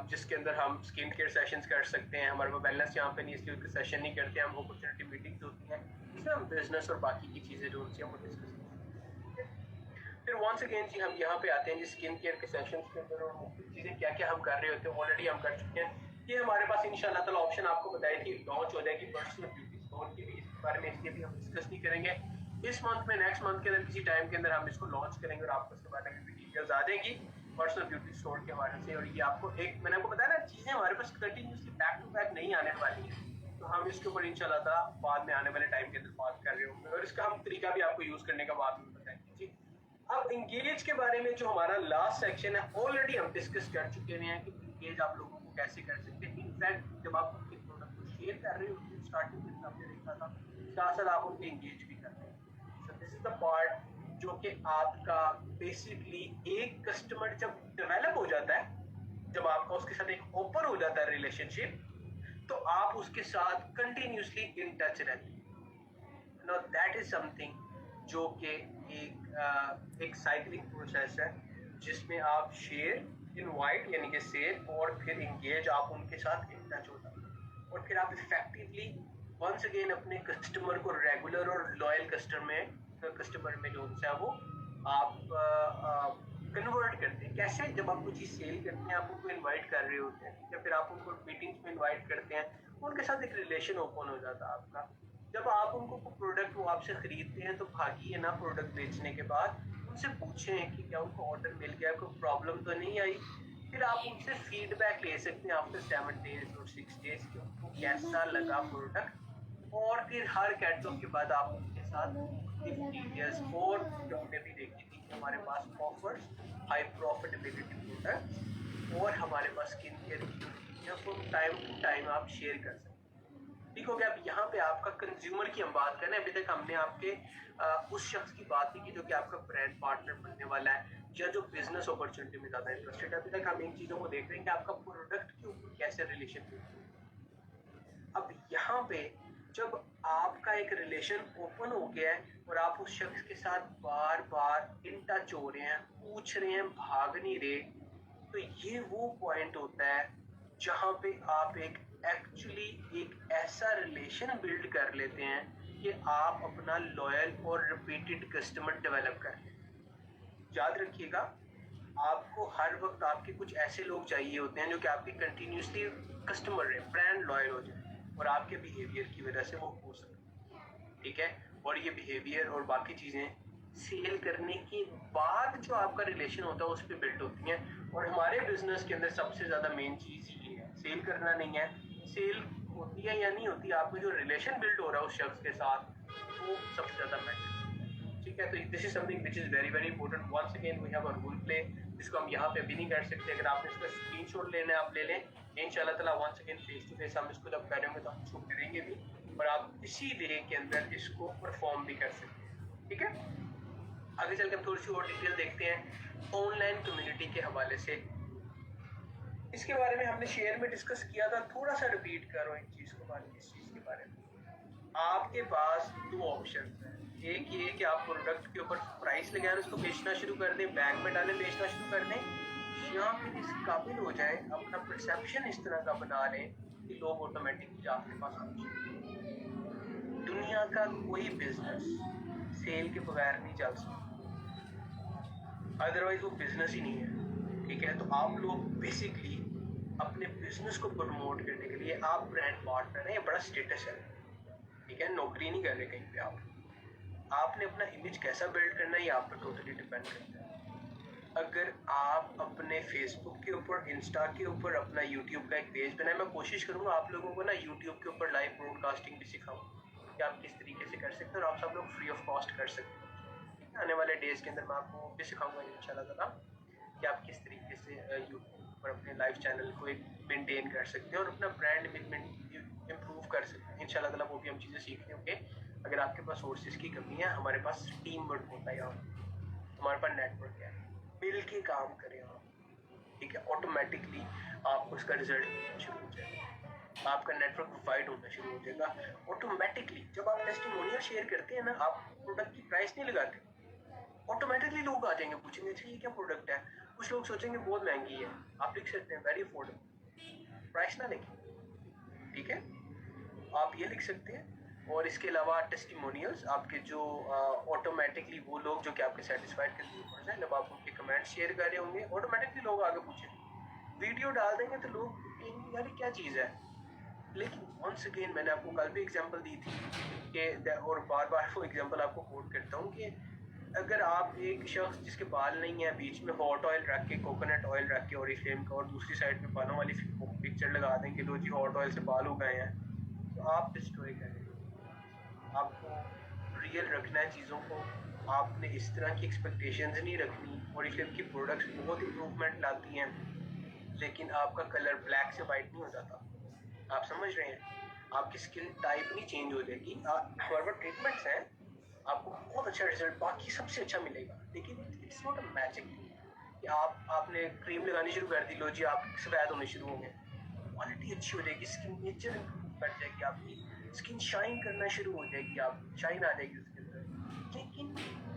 जिसके अंदर हम स्किन केयर सेशंस कर सकते हैं। हमारे पास वेलनेस यहाँ पे नहीं, इसलिए सेशन नहीं करते हैं, हम अपॉर्चुनिटी मीटिंग्स होती हैं, इसमें हम बिजनेस और बाकी की चीज़ें जो होती हैं वो डिस्कस करते हैं। फिर वंस अगेन जी हम यहाँ पे आते हैं जी स्किन केयर के सेशंस के अंदर, और मुख्तलिफ चीज़ें क्या क्या हम कर रहे होते हैं ऑलरेडी हम कर चुके हैं। ये हमारे पास इंशाल्लाह ताला ऑप्शन आपको बताई थी लॉन्च हो जाएगी पर्सनल ब्यूटी स्टोर की भी, इसके बारे में इसलिए भी हम डिस्कस नहीं करेंगे इस मंथ में। नेक्स्ट मंथ के अंदर किसी टाइम के अंदर हम इसको लॉन्च करेंगे और आपको इसके बारे में भी डिटेल्स आ जाएगी पर्सनल ब्यूटी स्टोर के हवाले से। और ये आपको एक मैंने आपको बताया ना, चीज़ें हमारे पास कंटिन्यूसली बैक टू बैक नहीं आने वाली है, तो हम इसके ऊपर इंशाल्लाह ताला बाद में आने वाले टाइम के अंदर बात कर रहे होंगे, और इसका हम तरीका भी आपको यूज़ करने का बाद में बताएंगे जी। अब इंगेज के बारे में जो हमारा लास्ट सेक्शन है ऑलरेडी हम डिस्कस कर चुके हैं कि इंगेज आप लोगों को कैसे कर सकते हैं। इनफैक्ट जब आप उनके प्रोडक्ट को शेयर कर रहे हो स्टार्टिंग में आपने देखा था, साथ साथ आप उनके इंगेज भी कर रहे हैं। सो दिस इज द पार्ट जो कि आपका बेसिकली एक कस्टमर जब डेवलप हो जाता है, जब आपका उसके साथ एक ओपन हो जाता है रिलेशनशिप, तो आप उसके साथ कंटिन्यूसली इन टच रहते हैं। नाउ दैट इज समथिंग जो कि एक साइक्लिंग प्रोसेस है, जिसमें आप शेयर, इनवाइट यानी कि सेव, और फिर इंगेज, आप उनके साथ इन टच होता है, और फिर आप इफेक्टिवली वंस अगेन अपने कस्टमर को रेगुलर और लॉयल कस्टमर में जो है वो आप कन्वर्ट करते हैं। कैसे? जब आप कोई चीज़ सेल करते हैं, आप उनको इनवाइट कर रहे होते हैं, या फिर आप उनको मीटिंग्स में इनवाइट करते हैं, उनके साथ एक रिलेशन ओपन हो जाता है आपका। जब आप उनको प्रोडक्ट वो आपसे ख़रीदते हैं, तो भागिए ना प्रोडक्ट बेचने के बाद उनसे पूछें कि क्या उनको ऑर्डर मिल गया, कोई प्रॉब्लम तो नहीं आई। फिर आप उनसे फीडबैक ले सकते हैं आफ्टर 7 डेज और 6 डेज कि उनको कैसा लगा प्रोडक्ट, और फिर हर कैटलॉग के बाद आप उनके साथ डिटेल्स और जो हमने भी देखी थी कि हमारे पास ऑफर्स, हाई प्रॉफिटेबिलिटी प्रोडक्ट और हमारे पास स्किन केयर की जो टाइम टू टाइम आप शेयर कर सकते हैं। ठीक हो गया। अब यहाँ पे आपका कंज्यूमर की हम बात करें, अभी तक हमने आपके उस शख्स की बात नहीं की जो कि आपका ब्रांड पार्टनर बनने वाला है या जो बिजनेस अपॉर्चुनिटी में ज्यादा इंटरेस्टेड है। अभी तक हम इन चीजों को देख रहे हैं कि आपका प्रोडक्ट के ऊपर कैसे रिलेशन है। अब यहाँ पे जब आपका एक रिलेशन ओपन हो गया है और आप उस शख्स के साथ बार बार इन टच हो रहे हैं, पूछ रहे हैं, भाग नहीं रहे, तो ये वो पॉइंट होता है जहाँ पे आप एक्चुअली एक ऐसा रिलेशन बिल्ड कर लेते हैं कि आप अपना लॉयल और रिपीटेड कस्टमर डेवलप कर लेते हैं। याद रखिएगा, आपको हर वक्त आपके कुछ ऐसे लोग चाहिए होते हैं जो कि आपके कंटिन्यूसली कस्टमर रहे, ब्रांड लॉयल हो जाए और आपके बिहेवियर की वजह से वो हो सके। ठीक है, और ये बिहेवियर और बाकी चीज़ें सेल करने के बाद जो आपका रिलेशन होता है उस पर बिल्ड होती हैं। और हमारे बिजनेस के अंदर सबसे ज़्यादा मेन चीज़ ये है, सेल करना नहीं है। सेल होती है या नहीं होती, आपको जो रिलेशन बिल्ड हो रहा है उस शख्स के साथ वो सबसे ज़्यादा मैटर। ठीक है, तो this is something which is very very important. Once again we have a role play जिसको हम यहाँ पे भी नहीं कर सकते। अगर आपने इसका स्क्रीनशॉट लेना है आप ले लें, इंशाल्लाह ताला once again face to face हम इसको जब करेंगे तो हम इसको करेंगे भी और आप इसी डे के अंदर इसको परफॉर्म भी कर सकते हैं। ठीक है, आगे चल के हम थोड़ी सी और डिटेल देखते हैं ऑनलाइन कम्युनिटी के हवाले से। इसके बारे में हमने शेयर में डिस्कस किया था, थोड़ा सा रिपीट करो इन चीज़ को बारे में। इस चीज़ के बारे में आपके पास दो ऑप्शन है। एक ये कि आप प्रोडक्ट के ऊपर प्राइस लगाएं, उसको बेचना शुरू कर दें, बैग में डालें, बेचना शुरू कर दें, या फिर इस काबिल हो जाए, अपना परसेप्शन इस तरह का बना लें कि लोग ऑटोमेटिकली आपके पास आ जाए। दुनिया का कोई बिजनेस सेल के बगैर नहीं चल सकता, अदरवाइज वो बिजनेस ही नहीं है। ठीक है, तो आप लोग बेसिकली अपने बिजनेस को प्रमोट करने के लिए आप ब्रांड पार्टनर हैं, ये बड़ा स्टेटस है। ठीक है, नौकरी नहीं कर रहे कहीं पे आप। आपने अपना इमेज कैसा बिल्ड करना है ये आप पर टोटली डिपेंड करता है। अगर आप अपने फेसबुक के ऊपर, इंस्टा के ऊपर, अपना यूट्यूब का एक पेज बनाए, मैं कोशिश करूंगा आप लोगों को ना यूट्यूब के ऊपर लाइव ब्रॉडकास्टिंग भी सिखाऊं कि आप किस तरीके से कर सकते हैं और आप सब लोग फ्री ऑफ कॉस्ट कर सकते हैं। ठीक है, आने वाले डेज के अंदर मैं आपको भी सिखाऊंगा इंशाल्लाह ताला कि आप किस तरीके से यूट्यूब पर अपने लाइव चैनल को एक मेनटेन कर सकते हैं और अपना ब्रांड इम्प्रूव कर सकते हैं। इंशाल्लाह ताला वो भी हम चीज़ें सीखने होंगे। अगर आपके पास सोर्सेज की कमी है, हमारे पास टीम वर्क होता है, हमारे पास नेटवर्क है, मिल के काम करें आप। ठीक है, ऑटोमेटिकली आपको उसका रिजल्ट शुरू हो जाएगा, आपका नेटवर्क वाइड होना शुरू हो जाएगा ऑटोमेटिकली। जब आप टेस्टिमोनियल शेयर करते हैं ना, आप प्रोडक्ट की प्राइस नहीं लगाते, ऑटोमेटिकली लोग आ जाएंगे, पूछेंगे अच्छा ये क्या प्रोडक्ट है। कुछ लोग सोचेंगे बहुत महंगी है, आप लिख सकते हैं वेरी अफोर्डेबल, प्राइस ना लिखें। ठीक है, आप ये लिख सकते हैं। और इसके अलावा टेस्टिमोनियल्स आपके जो ऑटोमेटिकली वो लोग जो कि आपके सेटिस्फाइड कंज्यूमर्स हैं, जब आप उनके कमेंट शेयर कर रहे होंगे ऑटोमेटिकली लोग आगे पूछेंगे, वीडियो डाल देंगे तो लोग कहेंगे यार क्या चीज़ है। लेकिन वंस अगेन मैंने आपको कल भी एग्जांपल दी थी कि, और बार बार वो एग्जांपल आपको कोट करता हूँ कि अगर आप एक शख्स जिसके बाल नहीं है, बीच में हॉट ऑयल रख के, कोकोनट ऑयल रख के ओरिफ्लेम का, और दूसरी साइड पे बालों वाली पिक्चर लगा दें कि लो जी हॉट ऑयल से बाल उगाए हैं, तो आप डिस्ट्रॉय करेंगे। आपको रियल रखना है चीज़ों को, आपने इस तरह की एक्सपेक्टेशंस नहीं रखनी। ओरिफ्लेम की प्रोडक्ट्स बहुत इम्प्रूवमेंट लाती हैं, लेकिन आपका कलर ब्लैक से वाइट नहीं हो जाता। आप समझ रहे हैं, आपकी स्किन टाइप नहीं चेंज हो जाएगी। हमारे पास ट्रीटमेंट्स हैं, आपको बहुत अच्छा रिजल्ट बाकी सबसे अच्छा मिलेगा, लेकिन इट्स नॉट अ मैजिक कि आपने क्रीम लगानी शुरू कर दी, लो जी आप सफ़ेद होने शुरू होंगे, क्वालिटी अच्छी हो जाएगी, स्किन नेचर बढ़ जाएगी, आपकी स्किन शाइन करना शुरू हो जाएगी, आप शाइन आ जाएगी उसके अंदर। लेकिन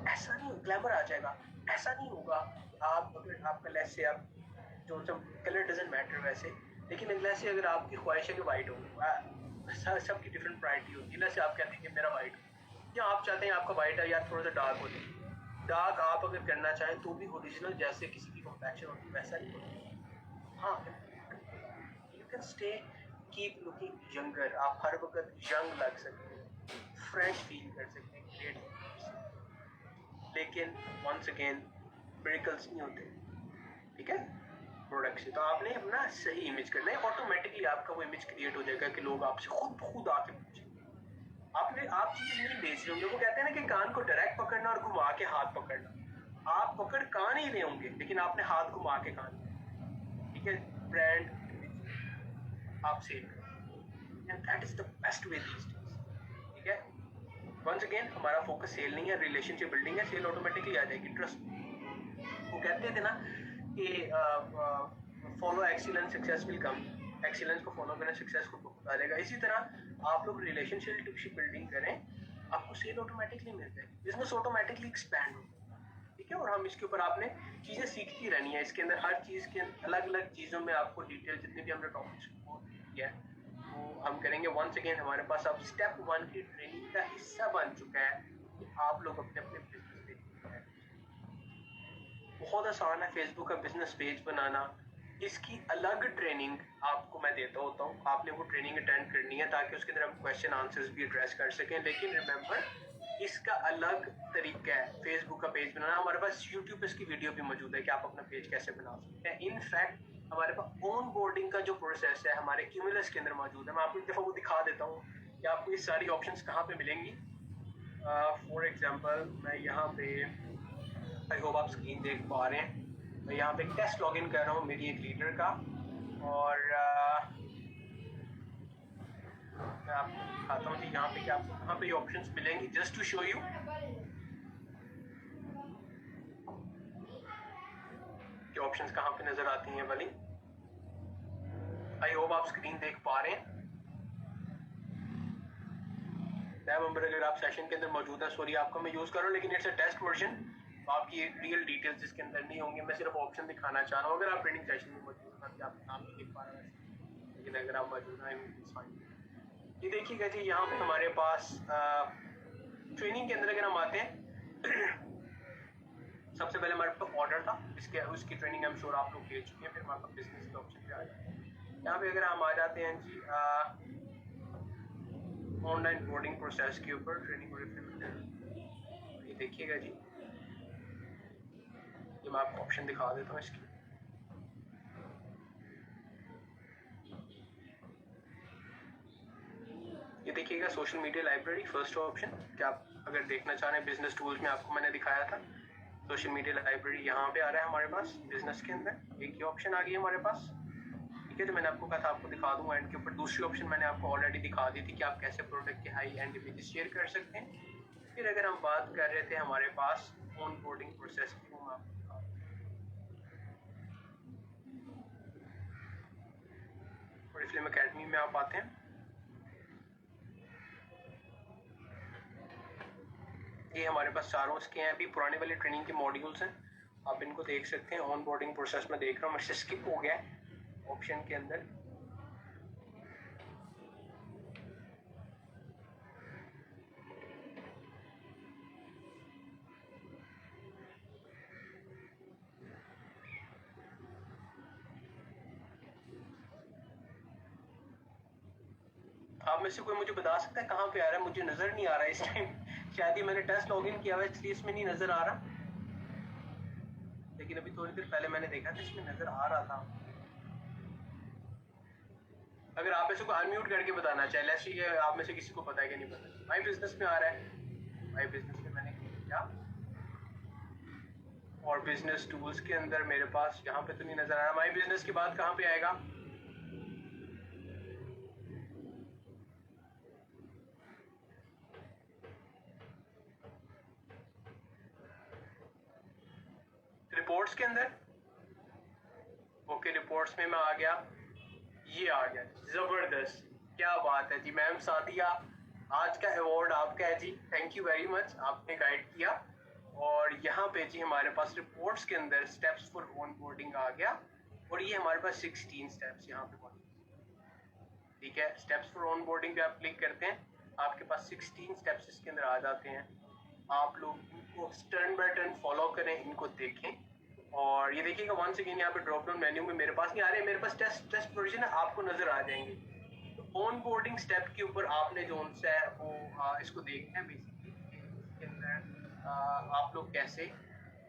ऐसा नहीं, ग्लैमर आ जाएगा, ऐसा नहीं होगा। आप अगर आपका लेस से आप जो सब कलर डजेंट मैटर वैसे, लेकिन अगला से अगर आपकी ख्वाहिश है कि वाइट हो, सबकी डिफरेंट प्रायोरिटी होती है ना, से आप कहते हैं कि मेरा वाइट हो, या आप चाहते हैं आपका वाइट है यार थोड़ा सा डार्क हो जाए। डार्क आप अगर करना चाहें तो भी ओरिजिनल जैसे किसी की कॉम्पैक्शन होती है वैसा नहीं होता। हाँ, you can stay keep looking younger, आप हर वक्त यंग लग सकते हैं, फ्रेश फील कर सकते हैं, ग्रेट। लेकिन वंस अगेन मिरेकल्स नहीं होते। ठीक है, प्रोडक्ट से तो आपने अपना सही इमेज करना है, ऑटोमेटिकली आपका वो इमेज क्रिएट हो जाएगा कि लोग आपसे खुद आके पूछेंगे। आप चीज़ नहीं बेच रहे होंगे, वो कहते हैं ना कि कान को डायरेक्ट पकड़ना और घुमा के हाथ पकड़ना। आप पकड़ कान ही रहे होंगे लेकिन आपने हाथ घुमा के कान। ठीक है, ब्रांड आप सेल करें, and that is the best way these days. ठीक है, वंस अगेन हमारा फोकस सेल नहीं है, रिलेशनशिप बिल्डिंग है, सेल ऑटोमेटिकली आ जाएगी। ट्रस्ट, वो कहते थे ना कि follow excellence success will come, excellence को फॉलो करें सक्सेस को आ जाएगा। इसी तरह आप लोग रिलेशनशिप बिल्डिंग करें, आपको सेल ऑटोमेटिकली मिल जाएगी, बिजनेस ऑटोमेटिकली एक्सपैंड होगा। ठीक है, और हम इसके ऊपर आपने चीज़ें सीखती रहनी है। इसके अंदर हर चीज़ के अलग अलग चीज़ों में आपको डिटेल जितने भी हमने टॉपिक्स को किया है वो हम करेंगे। वंस अगेन हमारे पास अब स्टेप 1 की ट्रेनिंग का हिस्सा बन चुका है कि आप लोग अपने अपने बिजनेस पेज, बहुत आसान है फेसबुक का बिजनेस पेज बनाना। इसकी अलग ट्रेनिंग आपको मैं देता होता हूँ, आपने वो ट्रेनिंग अटेंड करनी है ताकि उसके अंदर हम क्वेश्चन आंसर्स भी एड्रेस कर सकें। लेकिन रिमेंबर, इसका अलग तरीका है फेसबुक का पेज बनाना। हमारे पास यूट्यूब पे इसकी वीडियो भी मौजूद है कि आप अपना पेज कैसे बना सकते हैं। इनफैक्ट हमारे पास ऑन बोर्डिंग का जो प्रोसेस है हमारे क्यूमुलस के अंदर मौजूद है। मैं आपको एक दफ़ा वो दिखा देता हूँ कि आपको ये सारी ऑप्शंस कहाँ पे मिलेंगी। फॉर एग्जांपल मैं यहाँ पे, आई होप आप स्क्रीन देख पा रहे हैं, मैं यहाँ पे टेस्ट लॉगिन कर रहा हूँ मेरी एक लीडर का, और मैं आपको दिखाता हूँ कि यहाँ पे क्या आपको कहाँ पे ऑप्शंस मिलेंगी, जस्ट टू शो यू कि ऑप्शंस कहाँ पे नजर आती हैं वाली। आई होप आप स्क्रीन देख पा रहे हैं। नंबर अगर आप सेशन के अंदर मौजूद है, सॉरी आपका मैं यूज कर रहा हूँ लेकिन इट्स अ टेस्ट वर्जन, आपकी रियल डिटेल्स इसके अंदर नहीं होंगे, मैं सिर्फ ऑप्शन दिखाना चाह रहा हूँ। अगर आप ट्रेनिंग सेशन में मौजूद हैं तभी आप नाम नहीं देख पा रहे हैं, लेकिन अगर आप मौजूद हैं ये देखिएगा जी, यहाँ पे हमारे पास ट्रेनिंग के अंदर अगर हम आते हैं सबसे पहले हमारे पास ऑर्डर था, इसके उसकी ट्रेनिंग हम श्योर आप लोग ले चुके हैं। फिर हमारे पास बिजनेस के ऑप्शन पे आ जाते हैं। यहाँ पे अगर हम आ जाते हैं जी ऑनलाइन बोर्डिंग प्रोसेस के ऊपर ट्रेनिंग और ये देखिएगा जी, ये मैं आपको ऑप्शन दिखा देता हूँ इसकी। ये देखिएगा social media library first option, क्या आप अगर देखना चाह रहे हैं बिजनेस टूल्स में आपको मैंने दिखाया था सोशल मीडिया लाइब्रेरी, यहाँ पे आ रहा है हमारे पास बिजनेस के अंदर एक ही ऑप्शन आ गई है हमारे पास। ठीक है, तो मैंने आपको कहा था आपको दिखा दूंगा एंड के ऊपर। दूसरी ऑप्शन मैंने आपको ऑलरेडी दिखा दी थी कि आप कैसे प्रोडक्ट के हाई एंड इमेजेस शेयर कर सकते हैं। फिर अगर हम बात कर रहे थे हमारे पास ऑन बोर्डिंग प्रोसेस की, वो आपको फिल्म अकेडमी में आप आते हैं, ये हमारे पास चारों उसके हैं, अभी पुराने वाले ट्रेनिंग के मॉड्यूल्स हैं, आप इनको देख सकते हैं। ऑन बोर्डिंग प्रोसेस में देख रहा हूँ, मैं स्किप हो गया ऑप्शन के अंदर। आप में से कोई मुझे बता सकता है कहाँ पे आ रहा है? मुझे नजर नहीं आ रहा है इस टाइम, शायद ही मैंने टेस्ट लॉगिन किया हुआ है इसलिए इसमें नहीं नजर आ रहा, लेकिन अभी थोड़ी देर पहले मैंने देखा था इसमें नजर आ रहा था। अगर आप ऐसे को अनम्यूट करके बताना चाहे, ऐसे आप में से किसी को पता है कि नहीं पता। माई बिजनेस में आ रहा है, माई बिजनेस में मैंने क्लिक किया और बिजनेस टूल्स के अंदर मेरे पास यहाँ पे तो नहीं नजर आ रहा। माई बिजनेस के बाद कहाँ पे आएगा? रिपोर्ट्स के अंदर। ओके, रिपोर्ट्स में मैं आ गया, ये आ गया, जबरदस्त, क्या बात है जी। मैम सादिया, आज का अवार्ड आपका है जी, थैंक यू वेरी मच, आपने गाइड किया। और यहाँ पे जी हमारे पास रिपोर्ट्स के अंदर स्टेप्स फॉर ऑन बोर्डिंग आ गया और ये हमारे पास 16 स्टेप्स यहाँ पे मौजूद। ठीक है, स्टेप्स फॉर ऑन बोर्डिंग पे आप क्लिक करते हैं, आपके पास 16 स्टेप्स इसके अंदर आ जाते हैं। आप लोग इनको टर्न बाय टर्न फॉलो करें, इनको देखें। और ये देखिएगा वंस अगेन यहाँ पे ड्रॉप डाउन मेन्यू में मेरे पास नहीं आ रहे, मेरे पास टेस्ट वर्जन है, आपको नजर आ जाएंगे। तो ऑन बोर्डिंग स्टेप के ऊपर आपने जो सा है वो इसको देखना है बेसिकली, इसके अंदर आप लोग कैसे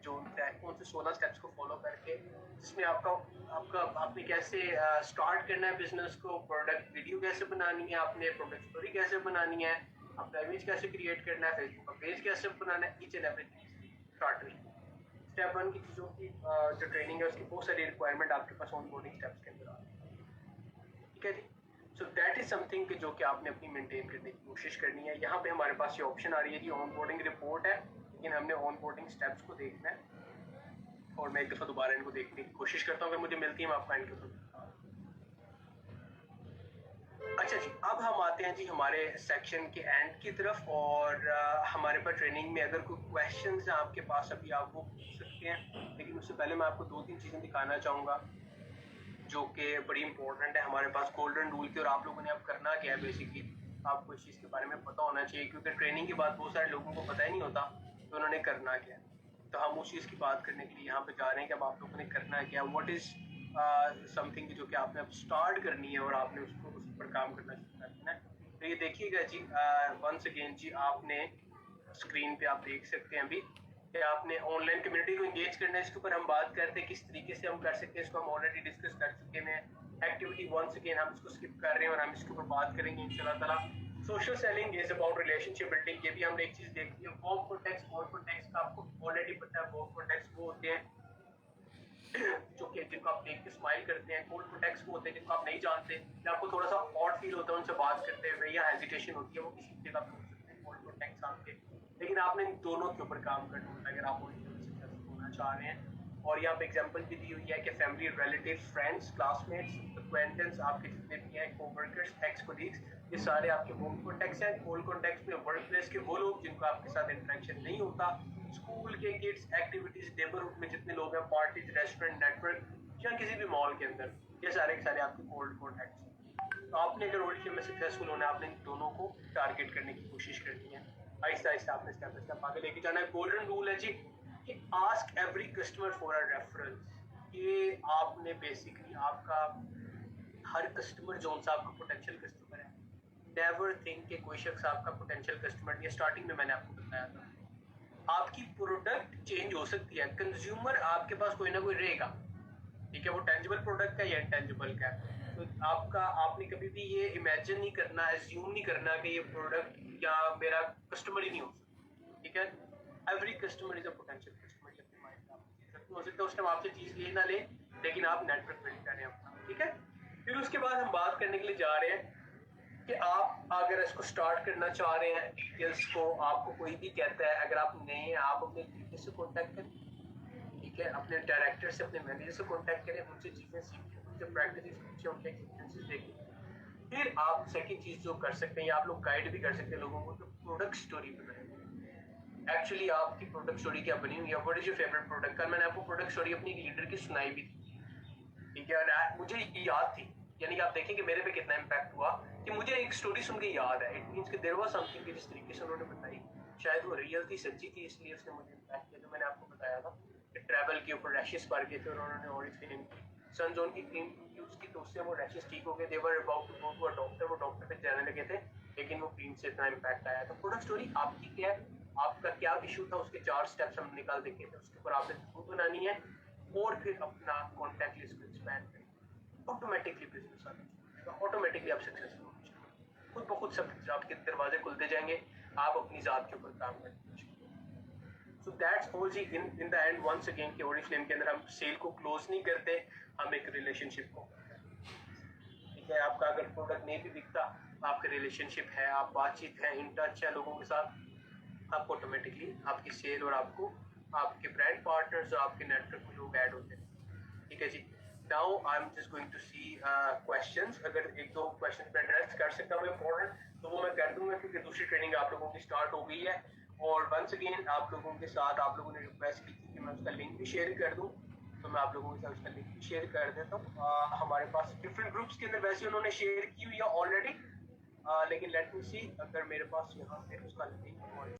जो कौन से 16 स्टेप्स को फॉलो करके, जिसमें आपने कैसे स्टार्ट करना है बिजनेस को, प्रोडक्ट वीडियो कैसे बनानी है, आपने प्रोडक्ट स्टोरी कैसे बनानी है, अपना इमेज कैसे क्रिएट करना है, फेसबुक का पेज कैसे बनाना है, each and everything start. Step 1 की चीज़ों की जो ट्रेनिंग है उसकी बहुत सारी रिक्वायरमेंट आपके पास ऑन बोर्डिंग स्टेप्स के अंदर आ रही है। ठीक है जी, सो दैट इज समथिंग कि जो कि आपने अपनी मेंटेन करने की कोशिश करनी है। यहाँ पे हमारे पास ये ऑप्शन आ रही है जी ऑन बोर्डिंग रिपोर्ट है, लेकिन हमने ऑन बोर्डिंग स्टेप्स को देखना है और मैं एक दफ़ा दोबारा इनको देखने की कोशिश करता हूँ, अगर मुझे मिलती है मैं आपका इनके ऊपर। अच्छा जी, अब हम आते हैं जी हमारे सेक्शन के एंड की तरफ और हमारे पास ट्रेनिंग में अगर कोई क्वेश्चंस हैं आपके पास अभी आप वो पूछ सकते हैं, लेकिन उससे पहले मैं आपको 2-3 चीज़ें दिखाना चाहूँगा जो कि बड़ी इंपॉर्टेंट है हमारे पास गोल्डन रूल की। और आप लोगों ने अब करना क्या है, बेसिकली आपको इस चीज़ के बारे में पता होना चाहिए, क्योंकि ट्रेनिंग के बाद बहुत सारे लोगों को पता ही नहीं होता कि उन्होंने करना क्या है। तो हम उस चीज़ की बात करने के लिए यहाँ पे जा रहे हैं कि अब आप लोगों ने करना क्या, व्हाट इज़ समथिंग जो कि आपने अब स्टार्ट करनी है और आपने उसको उस पर काम करना शुरू कर देना है। तो ये देखिएगा जी, वंस अगेन जी आपने स्क्रीन पे आप देख सकते हैं अभी कि आपने ऑनलाइन कम्युनिटी को एंगेज करना है। इसके ऊपर हम बात करते हैं किस तरीके से हम कर सकते हैं, इसको हम ऑलरेडी डिस्कस कर चुके हैं। एक्टिविटी वंस अगेन हम इसको स्किप कर रहे हैं और हम इसके ऊपर बात करेंगे इंशाल्लाह ताला। Social selling is about relationship building, ये भी हमने एक चीज देखी है। वर्क कॉन्टेक्स्ट, वर्क कॉन्टेक्स्ट का आपको ऑलरेडी पता है। वर्क कॉन्टेक्स्ट वो होते हैं जो कि जिनको आप देख के स्माइल करते हैं। कोल्ड कॉन्टेक्स्ट वो होते हैं जिनको आप नहीं जानते या आपको थोड़ा सा ऑड फील होता है उनसे बात करते हुए या हेजिटेशन होती है, वो किसी जगह पे हो सकते हैं कोल्ड कॉन्टेक्ट आपके। लेकिन आपने इन दोनों के ऊपर काम करना होता है अगर आप सक्सेसफुल होना चाह रहे हैं। और यहाँ पे एग्जांपल भी दी हुई है कि family, relatives, friends, classmates, acquaintance, आपके जितने भी हैं कोवर्कर्स, एक्स कोलीग्स, ये सारे आपके वर्क कॉन्टेक्ट्स हैं। कोल्ड कॉन्टेक्ट्स में वर्क प्लेस के वो लोग जिनको आपके साथ इंटरेक्शन नहीं होता, स्कूल के किड्स, एक्टिविटीज, नेबरहुड में जितने लोग हैं, पार्टीज, रेस्टोरेंट, नेटवर्क या किसी भी मॉल के अंदर, ये सारे के सारे आपके कोल्ड कॉन्टेक्ट्स। तो आपने अगर ओरिजिन में सक्सेसफुल होना है, आपने इन दोनों को टारगेट करने की कोशिश करनी है। आहिस्ता आहिस्ता आपने स्टेप बाय स्टेप आगे लेके जाना है। गोल्डन रूल है जी कि ask every customer for a reference. ये आपने बेसिकली आपका हर कस्टमर जो सा आपका पोटेंशियल कस्टमर है, नेवर थिंक कि कोई शख्स आपका पोटेंशियल कस्टमर नहीं है। स्टार्टिंग में मैंने आपको बताया था आपकी प्रोडक्ट चेंज हो सकती है, कंज्यूमर आपके पास कोई ना कोई रहेगा, ठीक है, वो टेंजिबल प्रोडक्ट है या इनटेंजिबल का है। तो आपने कभी भी ये इमेजिन नहीं करना, एज्यूम नहीं करना कि ये प्रोडक्ट या मेरा कस्टमर ही नहीं हो सकता, ठीक है। Every customer is a potential customer. ये अपने माइंड में आप हो सकता है उस टाइम आपसे चीज ले ना ले, लेकिन आप नेटवर्क बिल्ड करें अपना, ठीक है। फिर उसके बाद हम बात करने के लिए जा रहे हैं कि आप अगर इसको स्टार्ट करना चाह रहे हैं, डिटेल्स को आपको कोई भी कहता है, अगर आप नए हैं आप अपने टीचर से कांटेक्ट करें, ठीक है, अपने डायरेक्टर से, अपने मैनेजर से कांटेक्ट करें, उनसे चीज़ें सीखें, उनसे प्रैक्टिस पूछें, उनके एक्सपीरियंसेस देखें। फिर आप सेकंड चीज़ जो कर सकते हैं या आप लोग गाइड भी कर सकते हैं लोगों को, तो प्रोडक्ट स्टोरी बनाएं। एक्चुअली आपकी प्रोडक्ट स्टोरी क्या बनी हुई है, what is your favourite product. कल मैंने आपको प्रोडक्ट स्टोरी अपनी लीडर की सुनाई भी थी, ठीक है, और मुझे याद थी, यानी कि आप देखें कि मेरे पे कितना इम्पैक्ट हुआ कि मुझे एक स्टोरी सुन के याद है। इट मींस कि देयर वाज समथिंग कि जिस तरीके से उन्होंने बताई शायद वो रियल थी, सच्ची थी, इसलिए उसने मुझे इम्पैक्ट किया। जो मैंने आपको बताया था कि ट्रैवल के ऊपर रैशेस पड़ गए थे और उन्होंने ऑरिजिन सनजोन की क्रीम यूज की तो उससे वो रैशेस ठीक हो गए। They were about to go to a doctor, वो डॉक्टर पे जाने लगे थे, लेकिन वो क्रीम से इतना इम्पैक्ट आया। तो प्रोडक्ट स्टोरी आपकी क्या है, आपका क्या इशू था, उसके 4 स्टेप्स हम निकाल देंगे, तो उसके ऊपर आपने जरूर बनानी है और फिर अपना कॉन्टैक्ट लिस्ट को एक्सपैंड करें। ऑटोमेटिकली बिजनेस आना, ऑटोमेटिकली आप सक्सेसफुल होंगे, खुद ब खुद सब आपके दरवाजे खुलते जाएंगे, आप अपनी जात के ऊपर काम करेंगे। सो दैट्स ऑल जी। In the end once again कि ओरिफ्लेम के अंदर हम सेल को क्लोज नहीं करते, हम एक रिलेशनशिप को, ठीक है। आपका अगर प्रोडक्ट नहीं भी बिकता, आपका रिलेशनशिप है, आप बातचीत है, इन टच है लोगों के साथ, आपको ऑटोमेटिकली आपकी सेल और आपको आपके ब्रांड पार्टनर्स और आपके नेटवर्क में लोग ऐड होते हैं, ठीक है जी। Now I am just going to see questions. अगर एक दो क्वेश्चन पे एड्रेस कर सकता हूँ इम्पोर्टेंट तो वो मैं कर दूंगा, क्योंकि दूसरी ट्रेनिंग आप लोगों की स्टार्ट हो गई है। और वंस अगेन आप लोगों के साथ आप लोगों ने रिक्वेस्ट की थी कि मैं उसका लिंक भी शेयर कर दूँ, तो मैं आप लोगों के साथ उसका लिंक भी शेयर कर देता हूँ। हमारे पास डिफरेंट ग्रुप्स के अंदर वैसे उन्होंने शेयर की हुई है ऑलरेडी, लेकिन लेट मी सी अगर मेरे पास यहाँ पे उसका लिंक